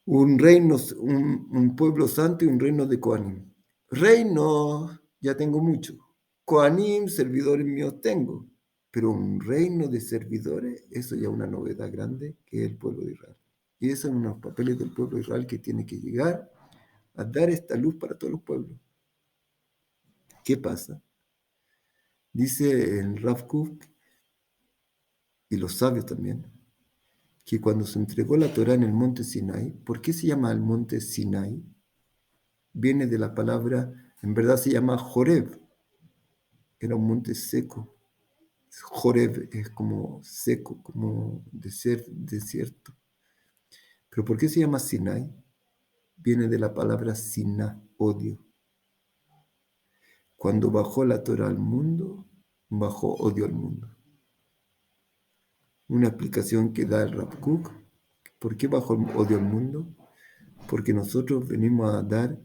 un reino, un pueblo santo y un reino de Coanim. Reino, ya tengo mucho. Coanim, servidores míos tengo. Pero un reino de servidores, eso ya es una novedad grande que es el pueblo de Israel. Y esos son unos papeles del pueblo de Israel que tiene que llegar a dar esta luz para todos los pueblos. ¿Qué pasa? Dice el Rav Kook y los sabios también, que cuando se entregó la Torá en el monte Sinai, ¿por qué se llama el monte Sinai? Viene de la palabra, en verdad se llama Joreb, era un monte seco. Joreb es como seco, como desierto. ¿Pero por qué se llama Sinai? Viene de la palabra Siná, odio. Cuando bajó la Torá al mundo, bajó odio al mundo. Una explicación que da el Rav Kook. ¿Por qué bajó el odio al mundo? Porque nosotros venimos a dar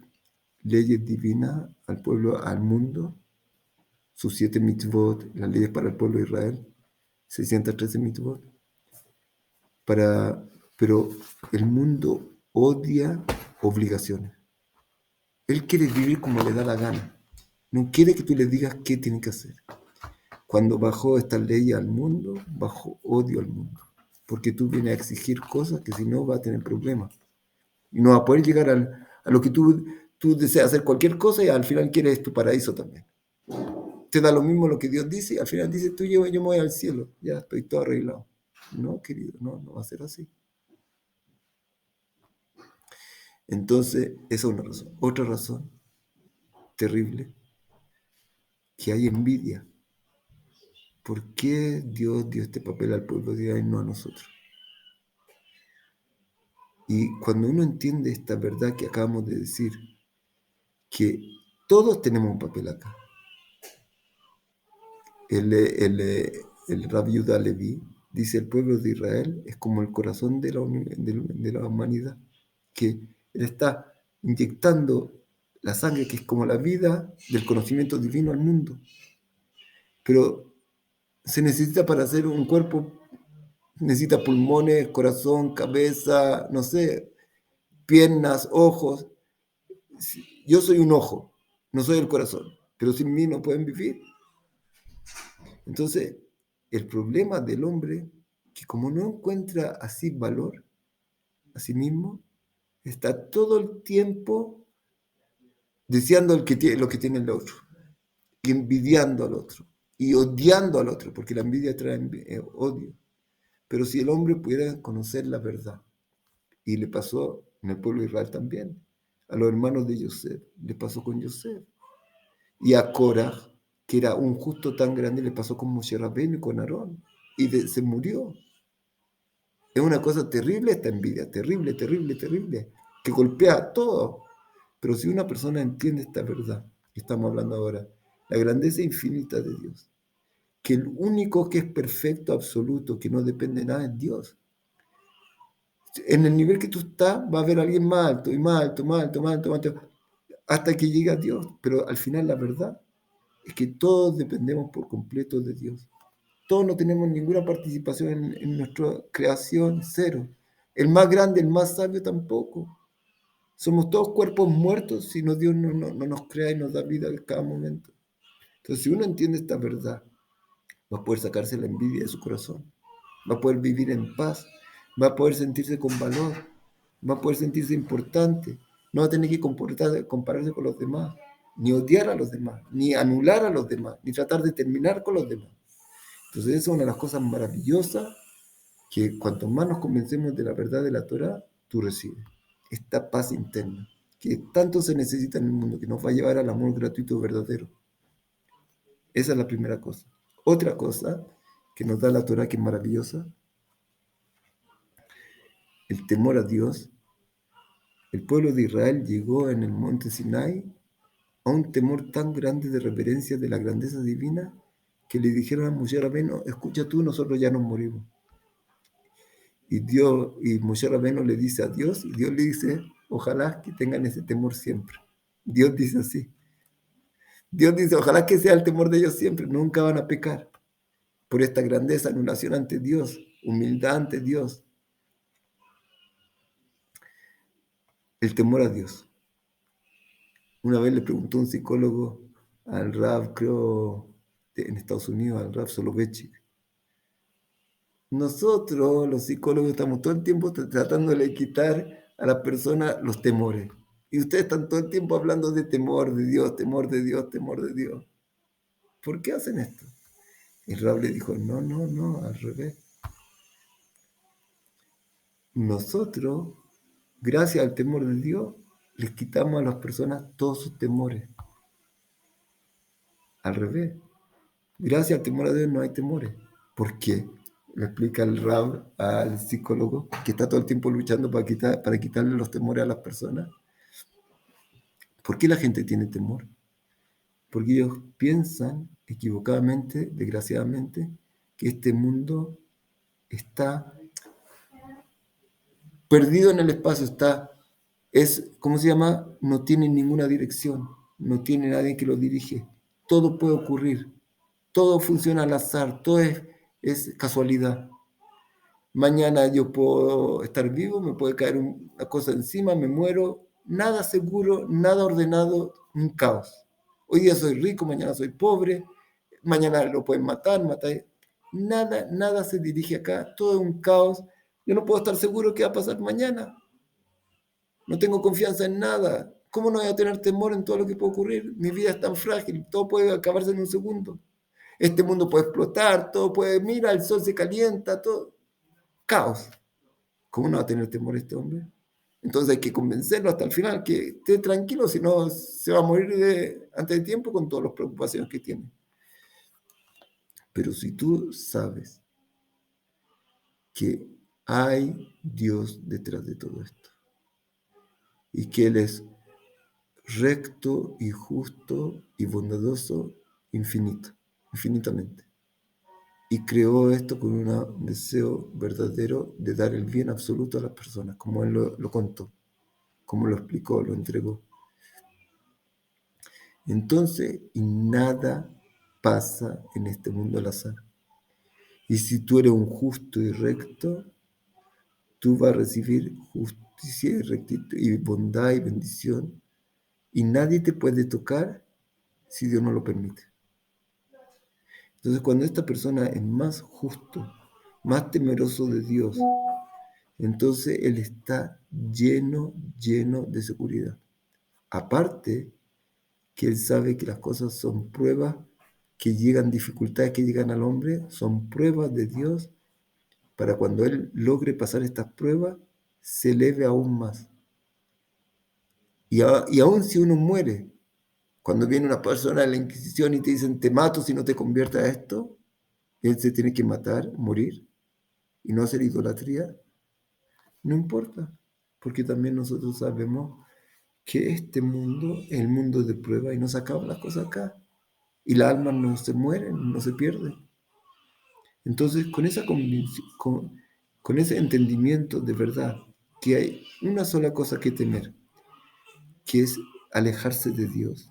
leyes divinas al pueblo, al mundo, sus 7 mitzvot, las leyes para el pueblo de Israel, 613 mitzvot. Pero el mundo odia obligaciones. Él quiere vivir como le da la gana. No quiere que tú le digas qué tiene que hacer. Cuando bajó esta ley al mundo, bajó odio al mundo. Porque tú vienes a exigir cosas que si no va a tener problemas. Y no va a poder llegar a lo que tú deseas hacer cualquier cosa y al final quieres tu paraíso también. Te da lo mismo lo que Dios dice y al final dice, yo me voy al cielo, ya estoy todo arreglado. No, querido, no va a ser así. Entonces, esa es una razón. Otra razón terrible, que hay envidia. ¿Por qué Dios dio este papel al pueblo de Israel y no a nosotros? Y cuando uno entiende esta verdad que acabamos de decir, que todos tenemos un papel acá. El Rabbi Yehuda Leví dice, el pueblo de Israel es como el corazón de la humanidad, que él está inyectando la sangre, que es como la vida del conocimiento divino al mundo. Pero se necesita para hacer un cuerpo, necesita pulmones, corazón, cabeza, no sé, piernas, ojos. Yo soy un ojo, no soy el corazón, pero sin mí no pueden vivir. Entonces, el problema del hombre, que como no encuentra así valor a sí mismo, está todo el tiempo deseando lo que tiene el otro, y envidiando al otro, y odiando al otro, porque la envidia trae odio. Pero si el hombre pudiera conocer la verdad, y le pasó en el pueblo de Israel también, a los hermanos de Yosef, le pasó con Yosef, y a Korah, que era un justo tan grande, le pasó con Moshe Rabbeinu y con Aarón, y se murió. Es una cosa terrible esta envidia, terrible, terrible, terrible, que golpea a todo. Pero si una persona entiende esta verdad que estamos hablando ahora, la grandeza infinita de Dios, que el único que es perfecto, absoluto, que no depende de nada es Dios. En el nivel que tú estás, va a haber alguien más alto, y más alto, más alto, más alto, más alto, hasta que llegue a Dios. Pero al final la verdad es que todos dependemos por completo de Dios. Todos no tenemos ninguna participación en nuestra creación, cero. El más grande, el más sabio tampoco. Somos todos cuerpos muertos si no Dios no nos crea y nos da vida en cada momento. Entonces, si uno entiende esta verdad, va a poder sacarse la envidia de su corazón, va a poder vivir en paz, va a poder sentirse con valor, va a poder sentirse importante, no va a tener que compararse con los demás, ni odiar a los demás, ni anular a los demás, ni tratar de terminar con los demás. Entonces, esa es una de las cosas maravillosas que cuanto más nos convencemos de la verdad de la Torah, tú recibes esta paz interna que tanto se necesita en el mundo, que nos va a llevar al amor gratuito verdadero. Esa es la primera cosa. Otra cosa que nos da la Torah que es maravillosa, el temor a Dios. El pueblo de Israel llegó en el monte Sinai a un temor tan grande de reverencia de la grandeza divina que le dijeron a Moshe Rabbeinu, escucha tú, nosotros ya nos morimos. Y Moshe Rabbeinu le dice a Dios, y Dios le dice, ojalá que tengan ese temor siempre. Dios dice así. Dios dice, ojalá que sea el temor de ellos siempre, nunca van a pecar. Por esta grandeza, anulación ante Dios, humildad ante Dios, el temor a Dios. Una vez le preguntó un psicólogo al Rav, creo, en Estados Unidos, al Rav Soloveitchik. Nosotros, los psicólogos, estamos todo el tiempo tratando de quitar a la persona los temores. Y ustedes están todo el tiempo hablando de temor de Dios, temor de Dios, temor de Dios. ¿Por qué hacen esto? Y Rav le dijo, no, no, no, al revés. Nosotros, gracias al temor de Dios, les quitamos a las personas todos sus temores. Al revés. Gracias al temor a Dios no hay temores. ¿Por qué? Le explica el Rab al psicólogo que está todo el tiempo luchando para quitarle los temores a las personas. ¿Por qué la gente tiene temor? Porque ellos piensan equivocadamente, desgraciadamente, que este mundo está perdido en el espacio, ¿cómo se llama? No tiene ninguna dirección, no tiene nadie que lo dirige. Todo puede ocurrir, todo funciona al azar, todo es casualidad. Mañana yo puedo estar vivo, me puede caer una cosa encima, me muero, nada seguro, nada ordenado, un caos. Hoy día soy rico, mañana soy pobre, mañana lo pueden matar. Nada, nada se dirige acá, todo es un caos. Yo no puedo estar seguro qué va a pasar mañana. No tengo confianza en nada. ¿Cómo no voy a tener temor en todo lo que puede ocurrir? Mi vida es tan frágil, todo puede acabarse en un segundo. Este mundo puede explotar, todo puede, mira, el sol se calienta, todo. Caos. ¿Cómo no va a tener temor este hombre? Entonces hay que convencerlo hasta el final, que esté tranquilo, si no se va a morir antes de tiempo con todas las preocupaciones que tiene. Pero si tú sabes que hay Dios detrás de todo esto y que Él es recto y justo y bondadoso infinitamente. Y creó esto con un deseo verdadero de dar el bien absoluto a las personas, como Él lo contó, como lo explicó, lo entregó. Entonces, y nada pasa en este mundo al azar. Y si tú eres un justo y recto, tú vas a recibir justicia y rectitud y bondad y bendición. Y nadie te puede tocar si Dios no lo permite. Entonces, cuando esta persona es más justo, más temeroso de Dios, entonces él está lleno de seguridad. Aparte, que él sabe que las cosas son pruebas que llegan, dificultades que llegan al hombre, son pruebas de Dios para cuando él logre pasar estas pruebas, se eleve aún más. Y aún si uno muere, cuando viene una persona de la Inquisición y te dicen, te mato si no te conviertes a esto, él se tiene que matar, morir, y no hacer idolatría, no importa, porque también nosotros sabemos que este mundo es el mundo de prueba y no se acaban las cosas acá. Y las almas no se mueren, no se pierden. Entonces, con ese entendimiento de verdad, que hay una sola cosa que temer, que es alejarse de Dios,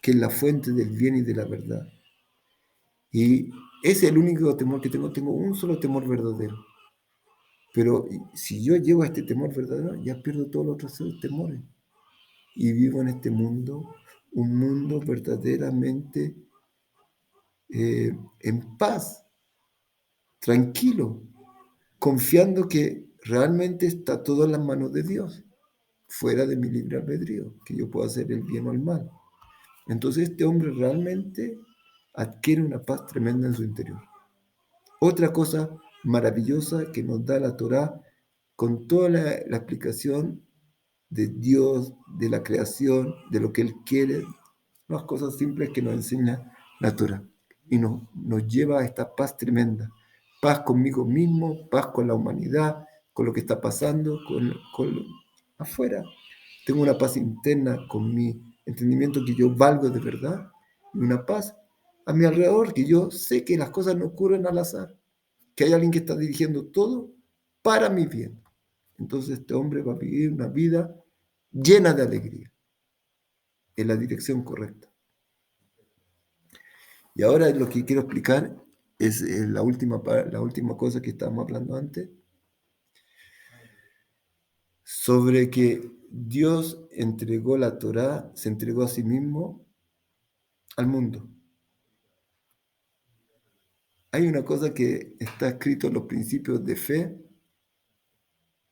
que es la fuente del bien y de la verdad. Y ese es el único temor que tengo un solo temor verdadero. Pero si yo llego a este temor verdadero, ya pierdo todos los otros temores. Y vivo en este mundo, un mundo verdaderamente en paz, tranquilo, confiando que realmente está todo en las manos de Dios, fuera de mi libre albedrío, que yo puedo hacer el bien o el mal. Entonces este hombre realmente adquiere una paz tremenda en su interior. Otra cosa maravillosa que nos da la Torá con toda la explicación de Dios, de la creación, de lo que Él quiere, unas cosas simples que nos enseña la Torá y nos lleva a esta paz tremenda. Paz conmigo mismo, paz con la humanidad, con lo que está pasando, con afuera. Tengo una paz interna con mi entendimiento que yo valgo de verdad y una paz a mi alrededor, que yo sé que las cosas no ocurren al azar, que hay alguien que está dirigiendo todo para mi bien. Entonces este hombre va a vivir una vida llena de alegría, en la dirección correcta. Y ahora lo que quiero explicar es la última cosa que estábamos hablando antes, sobre que Dios entregó la Torá, se entregó a sí mismo al mundo. Hay una cosa que está escrito en los principios de fe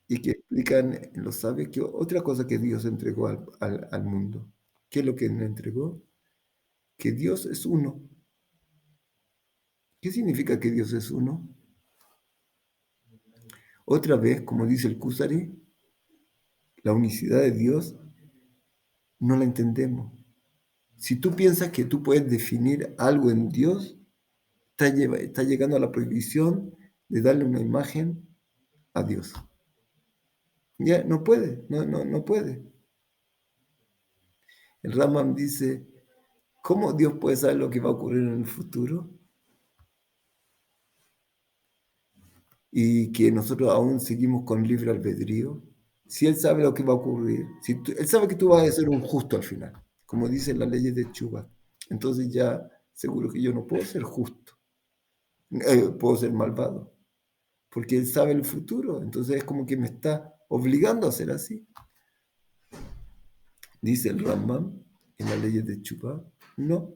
y que explican en los sabios, que otra cosa que Dios entregó al mundo. ¿Qué es lo que le entregó? Que Dios es uno. ¿Qué significa que Dios es uno? Otra vez, como dice el Kusari, la unicidad de Dios no la entendemos. Si tú piensas que tú puedes definir algo en Dios, está llegando a la prohibición de darle una imagen a Dios. Ya, no puede, no puede. El Rambam dice, ¿cómo Dios puede saber lo que va a ocurrir en el futuro? Y que nosotros aún seguimos con libre albedrío. Si Él sabe lo que va a ocurrir, Él sabe que tú vas a ser un justo al final, como dicen las leyes de Chuba. Entonces ya seguro que yo no puedo ser justo, puedo ser malvado, porque Él sabe el futuro. Entonces es como que me está obligando a ser así. Dice el Rambam en las leyes de Chuba, no.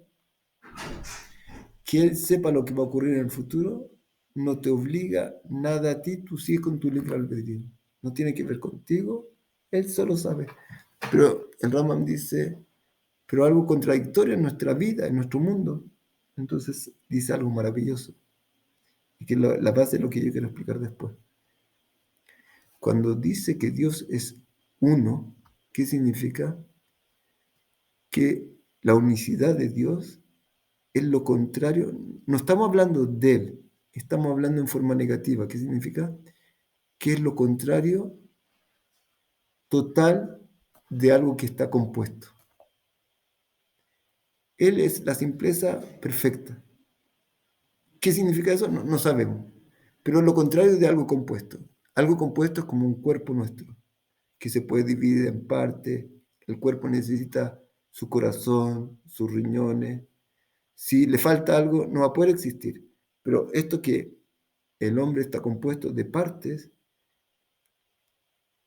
Que Él sepa lo que va a ocurrir en el futuro no te obliga nada a ti, tú sigues con tu libre albedrío. No tiene que ver contigo, Él solo sabe. Pero el Rambam dice, pero algo contradictorio en nuestra vida, en nuestro mundo. Entonces dice algo maravilloso. Y que la base es lo que yo quiero explicar después. Cuando dice que Dios es uno, ¿qué significa? Que la unicidad de Dios es lo contrario. No estamos hablando de Él, estamos hablando en forma negativa. ¿Qué significa? Que es lo contrario total de algo que está compuesto. Él es la simpleza perfecta. ¿Qué significa eso? No sabemos. Pero es lo contrario de algo compuesto. Algo compuesto es como un cuerpo nuestro, que se puede dividir en partes. El cuerpo necesita su corazón, sus riñones. Si le falta algo, no va a poder existir. Pero esto que el hombre está compuesto de partes,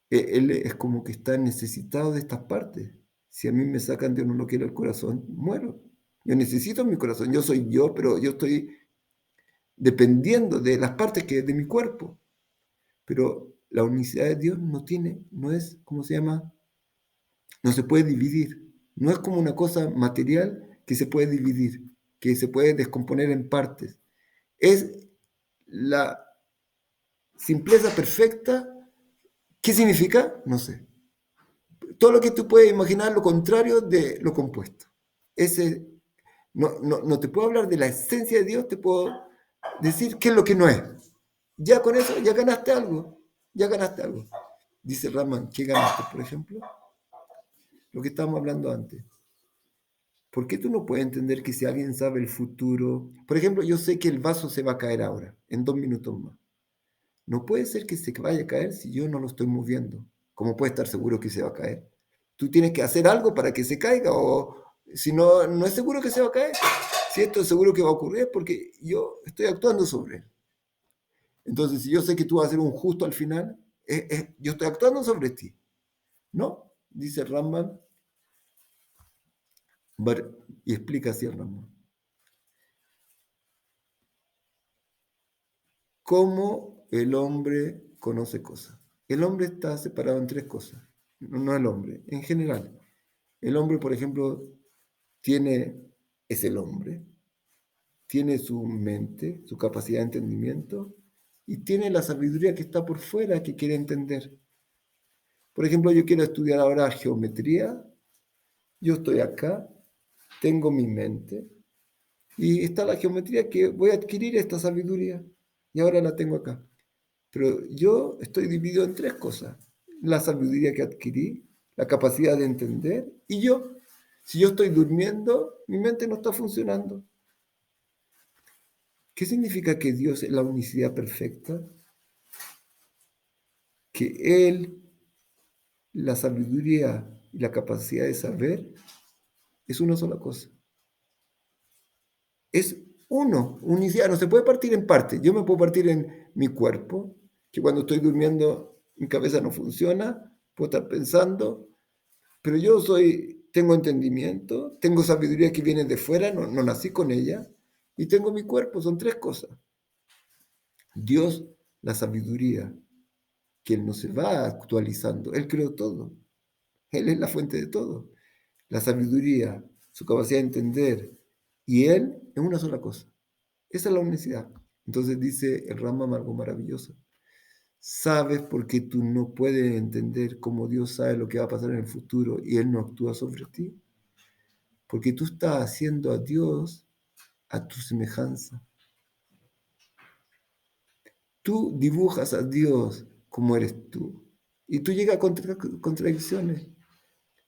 él es como que está necesitado de estas partes. Si a mí me sacan de uno no quiero el corazón, muero. Yo necesito mi corazón. Yo soy yo, pero yo estoy dependiendo de las partes que de mi cuerpo. Pero la unicidad de Dios no es, ¿cómo se llama? No se puede dividir. No es como una cosa material que se puede dividir, que se puede descomponer en partes. Es la simpleza perfecta. ¿Qué significa? No sé. Todo lo que tú puedes imaginar, lo contrario de lo compuesto. Ese, no te puedo hablar de la esencia de Dios, te puedo decir qué es lo que no es. Ya con eso, ya ganaste algo. Ya ganaste algo. Dice Raman, ¿qué ganaste, por ejemplo? Lo que estábamos hablando antes. ¿Por qué tú no puedes entender que si alguien sabe el futuro? Por ejemplo, yo sé que el vaso se va a caer ahora, en 2 minutos más. No puede ser que se vaya a caer si yo no lo estoy moviendo. ¿Cómo puede estar seguro que se va a caer? Tú tienes que hacer algo para que se caiga o si no, no es seguro que se va a caer. Si esto es seguro que va a ocurrir es porque yo estoy actuando sobre él. Entonces, si yo sé que tú vas a ser un justo al final, yo estoy actuando sobre ti. ¿No? Dice Rambam, y explica así el Rambam. ¿Cómo el hombre conoce cosas. El hombre está separado en tres cosas, no el hombre, en general. El hombre, por ejemplo, es el hombre, tiene su mente, su capacidad de entendimiento y tiene la sabiduría que está por fuera que quiere entender. Por ejemplo, yo quiero estudiar ahora geometría, yo estoy acá, tengo mi mente y está la geometría que voy a adquirir esta sabiduría y ahora la tengo acá. Pero yo estoy dividido en tres cosas. La sabiduría que adquirí, la capacidad de entender y yo. Si yo estoy durmiendo, mi mente no está funcionando. ¿Qué significa que Dios es la unicidad perfecta? Que Él, la sabiduría y la capacidad de saber es una sola cosa. Es uno, unicidad. No se puede partir en partes. Yo me puedo partir en mi cuerpo, que cuando estoy durmiendo mi cabeza no funciona, puedo estar pensando, pero tengo entendimiento, tengo sabiduría que viene de fuera, no nací con ella, y tengo mi cuerpo, son tres cosas. Dios, la sabiduría, que Él no se va actualizando, Él creó todo, Él es la fuente de todo. La sabiduría, su capacidad de entender, y Él es una sola cosa. Esa es la unicidad. Entonces dice el Rambam algo maravilloso. Sabes porque tú no puedes entender cómo Dios sabe lo que va a pasar en el futuro y Él no actúa sobre ti. Porque tú estás haciendo a Dios a tu semejanza. Tú dibujas a Dios como eres tú. Y tú llegas a contradicciones.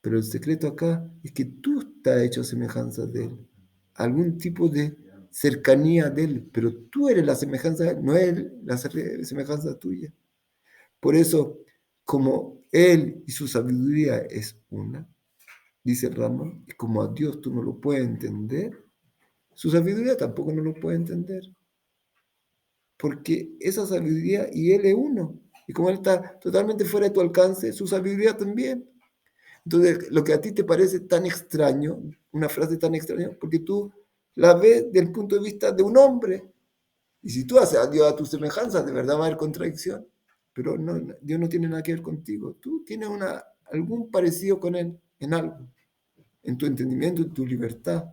Pero el secreto acá es que tú estás hecho a semejanza de Él. Algún tipo de cercanía de Él. Pero tú eres la semejanza de Él, no Él la semejanza tuya. Por eso, como Él y su sabiduría es una, dice Rama, y como a Dios tú no lo puedes entender, su sabiduría tampoco no lo puede entender. Porque esa sabiduría y Él es uno. Y como Él está totalmente fuera de tu alcance, su sabiduría también. Entonces, lo que a ti te parece tan extraño, una frase tan extraña, porque tú la ves desde el punto de vista de un hombre. Y si tú haces a Dios a tu semejanza, de verdad va a haber contradicción. Pero no, Dios no tiene nada que ver contigo. Tú tienes algún parecido con Él en algo, en tu entendimiento, en tu libertad.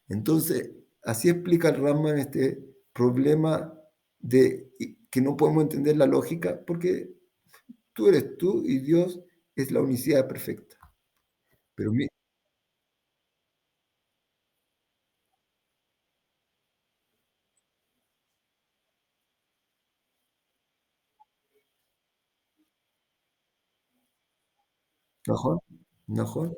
Entonces, así explica el Rambam este problema de que no podemos entender la lógica, porque tú eres tú y Dios es la unicidad perfecta. Pero mejor, mejor,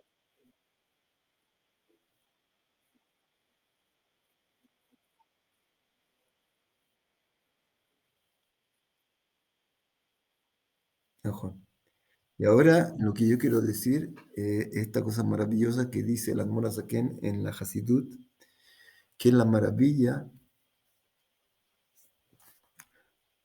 mejor. Y ahora lo que yo quiero decir, esta cosa maravillosa que dice el Admor Azaken en la Hasidut, que es la maravilla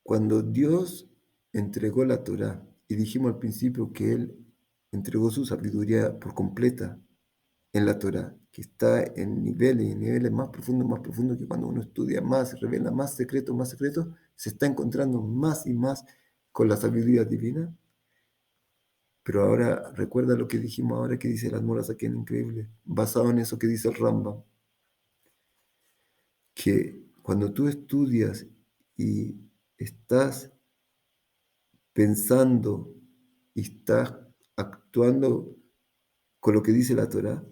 cuando Dios entregó la Torá, y dijimos al principio que Él entregó su sabiduría por completa en la Torá, que está en niveles y niveles más profundos, que cuando uno estudia más, se revela más secretos, se está encontrando más y más con la sabiduría divina. Pero ahora recuerda lo que dijimos ahora que dice las moras aquí en Increíble, basado en eso que dice el Rambam, que cuando tú estudias y estás pensando y estás actuando con lo que dice la Torah,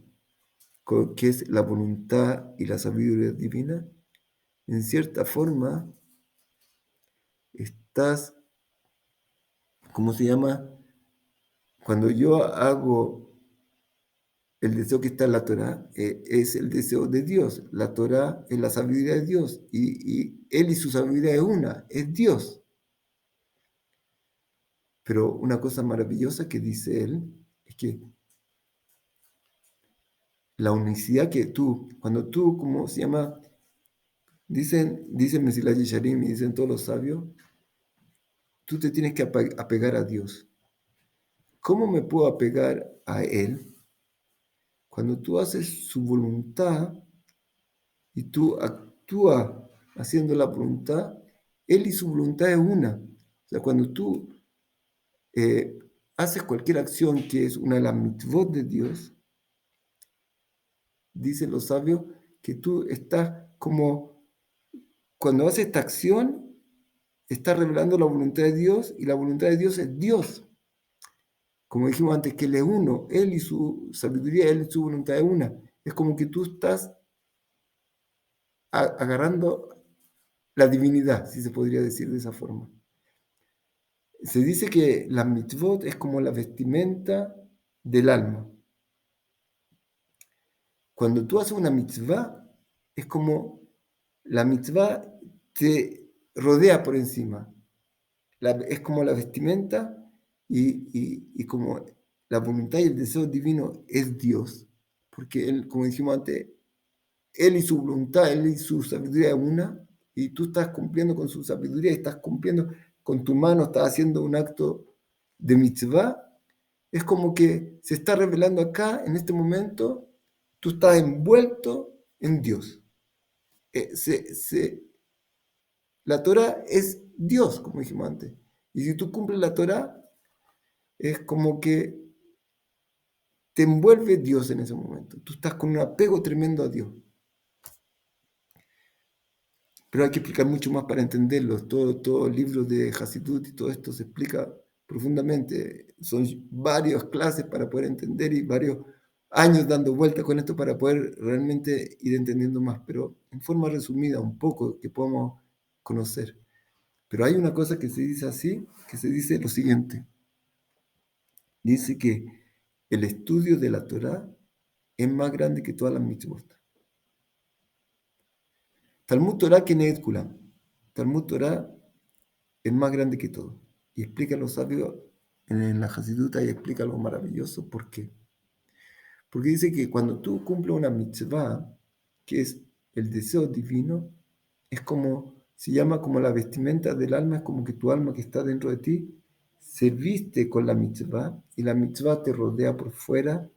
que es la voluntad y la sabiduría divina, en cierta forma estás, ¿cómo se llama? Cuando yo hago el deseo que está en la Torah, es el deseo de Dios. La Torah es la sabiduría de Dios y Él y su sabiduría es una, es Dios. Pero una cosa maravillosa que dice Él es que la unicidad que tú, cuando tú, ¿cómo se llama? Dicen Mesilat Yesharim y dicen todos los sabios, tú te tienes que apegar a Dios. ¿Cómo me puedo apegar a Él? Cuando tú haces su voluntad y tú actúas haciendo la voluntad, Él y su voluntad es una. O sea, cuando tú haces cualquier acción que es una de las mitzvot de Dios, dicen los sabios que tú estás como, cuando haces esta acción, estás revelando la voluntad de Dios y la voluntad de Dios es Dios. Como dijimos antes, que Él es uno, Él y su sabiduría, Él y su voluntad es una. Es como que tú estás agarrando la divinidad, si se podría decir de esa forma. Se dice que la mitzvot es como la vestimenta del alma. Cuando tú haces una mitzvah, es como la mitzvah te rodea por encima. Es como la vestimenta y como la voluntad y el deseo divino es Dios. Porque Él, como dijimos antes, Él y su voluntad, Él y su sabiduría es una, y tú estás cumpliendo con su sabiduría y estás cumpliendo con tu mano, estás haciendo un acto de mitzvah. Es como que se está revelando acá, en este momento, tú estás envuelto en Dios. La Torah es Dios, como dijimos antes. Y si tú cumples la Torah, es como que te envuelve Dios en ese momento. Tú estás con un apego tremendo a Dios. Pero hay que explicar mucho más para entenderlo. Todo el libro de Hasidut y todo esto se explica profundamente. Son varias clases para poder entender y varios años dando vueltas con esto para poder realmente ir entendiendo más, pero en forma resumida, un poco que podamos conocer. Pero hay una cosa que se dice así, que se dice lo siguiente. Dice que el estudio de la Torá es más grande que todas las mitzvot. Talmud Torá Keneget Kulam. Talmud Torá es más grande que todo. Y explica los sabios en la Hasiduta y explica algo maravilloso. ¿Por qué? Porque dice que cuando tú cumples una mitzvah, que es el deseo divino, es como, se llama como la vestimenta del alma, es como que tu alma que está dentro de ti se viste con la mitzvah y la mitzvah te rodea por fuera.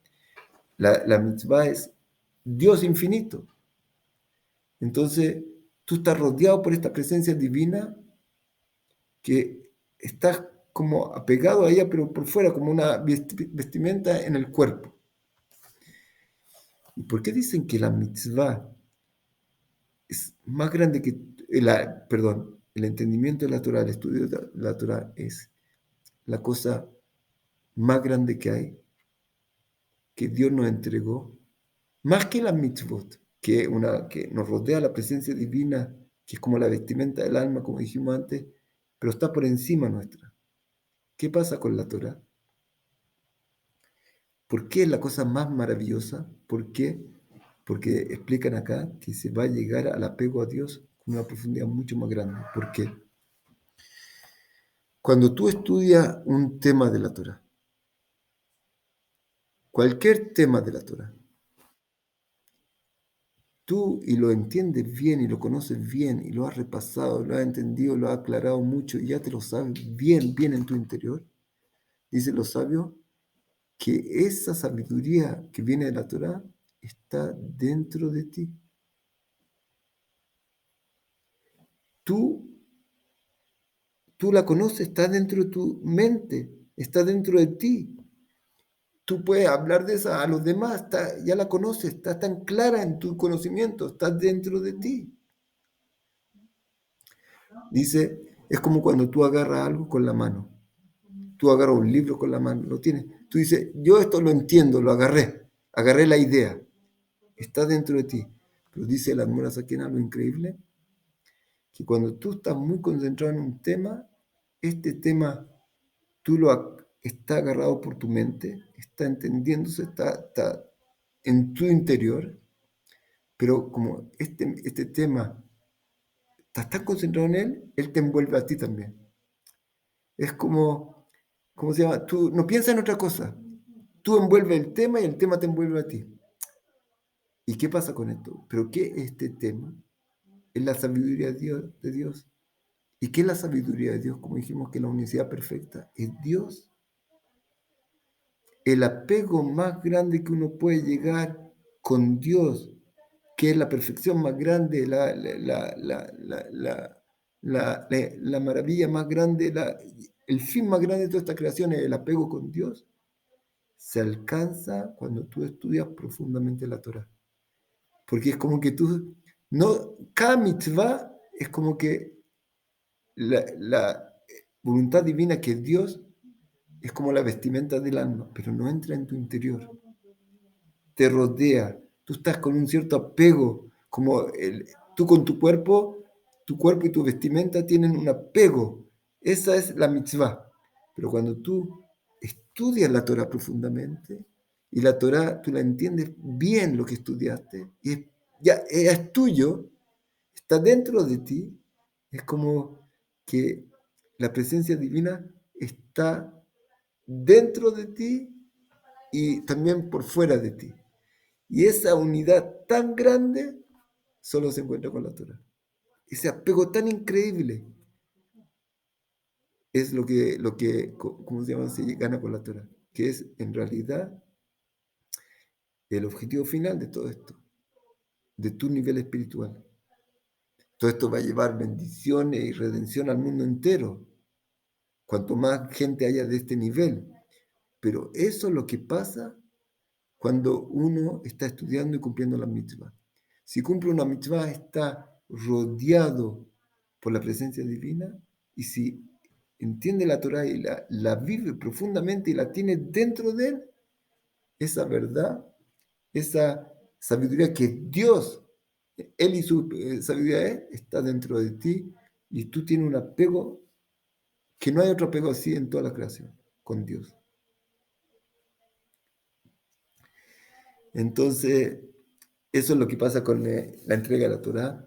La mitzvah es Dios infinito. Entonces, tú estás rodeado por esta presencia divina que estás como apegado a ella, pero por fuera, como una vestimenta en el cuerpo. ¿Y por qué dicen que la mitzvah es más grande que el entendimiento de la Torah, el estudio de la Torah es la cosa más grande que hay, que Dios nos entregó, más que la mitzvot, que nos rodea la presencia divina, que es como la vestimenta del alma, como dijimos antes, pero está por encima nuestra. ¿Qué pasa con la Torah? ¿Por qué es la cosa más maravillosa? ¿Por qué? Porque explican acá que se va a llegar al apego a Dios con una profundidad mucho más grande. ¿Por qué? Cuando tú estudias un tema de la Torah, cualquier tema de la Torah, tú y lo entiendes bien y lo conoces bien y lo has repasado, lo has entendido, lo has aclarado mucho y ya te lo sabes bien, bien en tu interior, dicen los sabios que esa sabiduría que viene de la Torah está dentro de ti. Tú, tú la conoces, está dentro de tu mente, está dentro de ti. Tú puedes hablar de esa a los demás, ya la conoces, está tan clara en tu conocimiento, está dentro de ti. Dice, es como cuando tú agarras algo con la mano. Tú agarras un libro con la mano, lo tienes. Tú dices, yo esto lo entiendo, lo agarré la idea, está dentro de ti. Pero dice la Admora Saquena lo increíble, que cuando tú estás muy concentrado en un tema, este tema está agarrado por tu mente, está entendiéndose, está en tu interior, pero como este tema estás tan concentrado en él, él te envuelve a ti también. Es como, ¿cómo se llama? Tú no piensas en otra cosa. Tú envuelves el tema y el tema te envuelve a ti. ¿Y qué pasa con esto? ¿Pero qué es este tema? Es la sabiduría de Dios. ¿Y qué es la sabiduría de Dios? Como dijimos que la unicidad perfecta es Dios. El apego más grande que uno puede llegar con Dios, que es la perfección más grande, la maravilla más grande, el fin más grande de toda esta creación es el apego con Dios, se alcanza cuando tú estudias profundamente la Torah. Porque es como que tú, no, cada mitzvah es como que la voluntad divina que es Dios es como la vestimenta del alma, pero no entra en tu interior, te rodea, tú estás con un cierto apego, como tú con tu cuerpo y tu vestimenta tienen un apego, esa es la mitzvah. Pero cuando tú estudias la Torah profundamente y la Torah tú la entiendes bien lo que estudiaste y ya es tuyo, está dentro de ti, es como que la presencia divina está dentro de ti y también por fuera de ti. Y esa unidad tan grande solo se encuentra con la Torah. Ese apego tan increíble es ¿cómo se llama? Se gana con la Torah, que es en realidad el objetivo final de todo esto, de tu nivel espiritual. Todo esto va a llevar bendiciones y redención al mundo entero, cuanto más gente haya de este nivel. Pero eso es lo que pasa cuando uno está estudiando y cumpliendo la mitzvah. Si cumple una mitzvah, está rodeado por la presencia divina, y si entiende la Torah y la vive profundamente y la tiene dentro de él, esa verdad, esa sabiduría que Dios, Él y su sabiduría está dentro de ti, y tú tienes un apego que no hay otro apego así en toda la creación, con Dios. Entonces, eso es lo que pasa con la entrega de la Torah.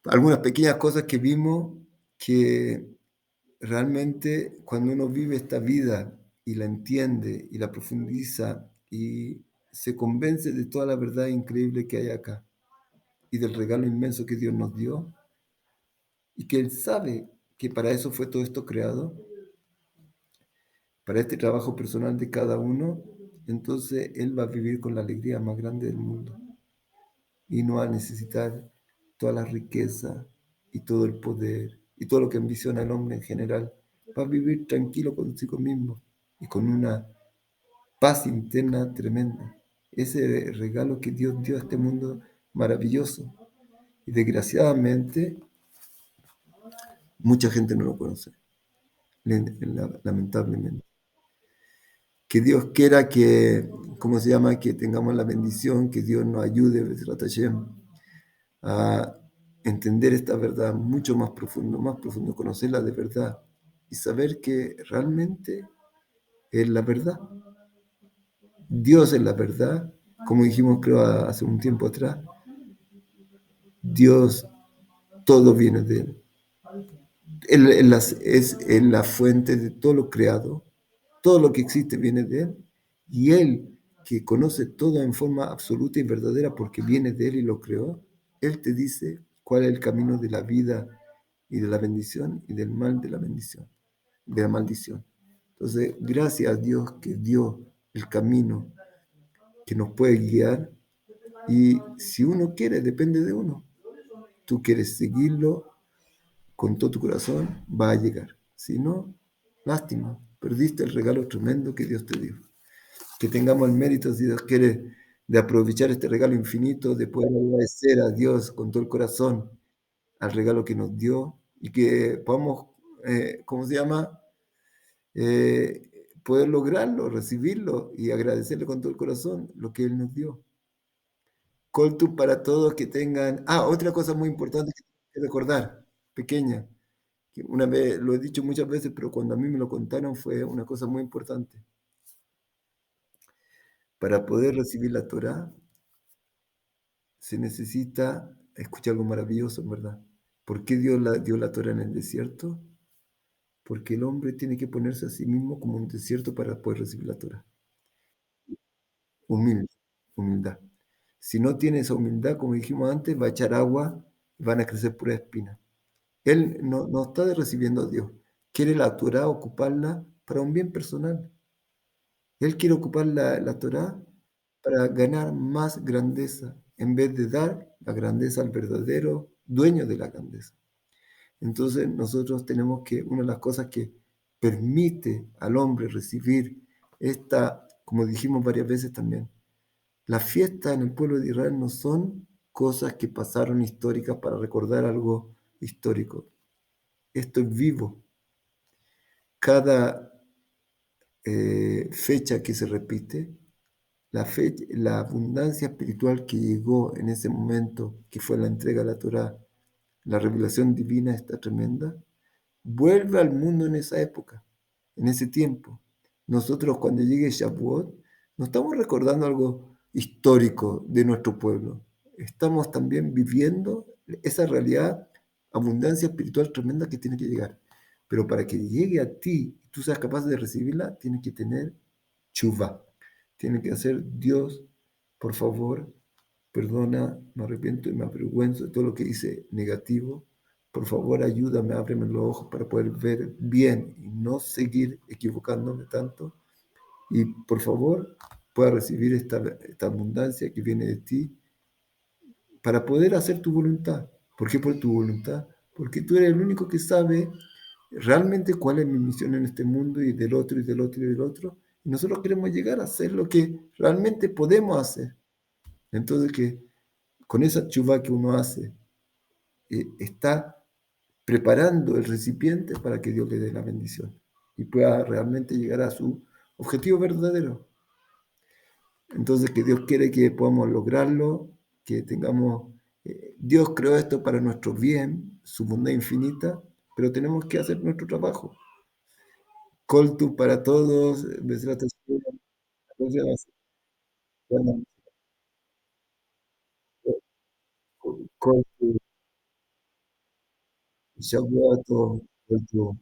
Algunas pequeñas cosas que vimos que realmente cuando uno vive esta vida y la entiende y la profundiza y se convence de toda la verdad increíble que hay acá y del regalo inmenso que Dios nos dio y que Él sabe que para eso fue todo esto creado, para este trabajo personal de cada uno, entonces Él va a vivir con la alegría más grande del mundo y no va a necesitar toda la riqueza y todo el poder y todo lo que ambiciona el hombre en general. Va a vivir tranquilo consigo mismo y con una paz interna tremenda. Ese regalo que Dios dio a este mundo maravilloso. Y desgraciadamente, mucha gente no lo conoce, lamentablemente. Que Dios quiera que, ¿cómo se llama? Que tengamos la bendición, que Dios nos ayude, Bezrat Hashem, a entender esta verdad más profundo, conocerla de verdad y saber que realmente es la verdad. Dios es la verdad, como dijimos creo hace un tiempo atrás, Dios, todo viene de Él. Es la fuente de todo lo creado, todo lo que existe viene de Él, y Él, que conoce todo en forma absoluta y verdadera porque viene de Él y lo creó, Él te dice cuál es el camino de la vida y de la bendición y del mal de la bendición, de la maldición. Entonces, gracias a Dios que dio el camino que nos puede guiar, y si uno quiere, depende de uno. Tú quieres seguirlo con todo tu corazón, va a llegar. Si no, lástima, perdiste el regalo tremendo que Dios te dio. Que tengamos el mérito, si Dios quiere, de aprovechar este regalo infinito, de poder agradecer a Dios con todo el corazón al regalo que nos dio y que podamos, ¿cómo se llama? Poder lograrlo, recibirlo y agradecerle con todo el corazón lo que Él nos dio. Coltu para todos que tengan. Ah, otra cosa muy importante que recordar, pequeña, que una vez, lo he dicho muchas veces, pero cuando a mí me lo contaron fue una cosa muy importante. Para poder recibir la Torá se necesita escuchar algo maravilloso, en verdad. ¿Por qué Dios dio la Torá en el desierto? Porque el hombre tiene que ponerse a sí mismo como un desierto para poder recibir la Torá. Humilde, humildad. Si no tiene esa humildad, como dijimos antes, va a echar agua y van a crecer puras espinas. Él no está recibiendo a Dios. Quiere la Torah ocuparla para un bien personal. Él quiere ocupar la Torah para ganar más grandeza, en vez de dar la grandeza al verdadero dueño de la grandeza. Entonces nosotros tenemos que, una de las cosas que permite al hombre recibir esta, como dijimos varias veces también, las fiestas en el pueblo de Israel no son cosas que pasaron históricas para recordar algo histórico. Esto es vivo. Cada fecha que se repite, la abundancia espiritual que llegó en ese momento, que fue la entrega de la Torá, la revelación divina está tremenda, vuelve al mundo en esa época, en ese tiempo. Nosotros cuando llegue Shavuot, no estamos recordando algo histórico de nuestro pueblo, estamos también viviendo esa realidad, abundancia espiritual tremenda que tiene que llegar. Pero para que llegue a ti y tú seas capaz de recibirla, tienes que tener chuva. Tiene que hacer Dios, por favor, perdona, me arrepiento y me avergüenzo de todo lo que hice negativo. Por favor, ayúdame, ábreme los ojos para poder ver bien y no seguir equivocándome tanto. Y por favor, pueda recibir esta abundancia que viene de ti para poder hacer tu voluntad. ¿Por qué por tu voluntad? Porque tú eres el único que sabe realmente cuál es mi misión en este mundo y del otro y del otro y del otro. Y nosotros queremos llegar a hacer lo que realmente podemos hacer. Entonces, que con esa chuva que uno hace, está preparando el recipiente para que Dios le dé la bendición y pueda realmente llegar a su objetivo verdadero. Entonces, que Dios quiere que podamos lograrlo, que tengamos, Dios creó esto para nuestro bien, su bondad infinita, pero tenemos que hacer nuestro trabajo. Coltu para todos, Besrat Hashem, bueno, Coltu, Shavuot, Coltu,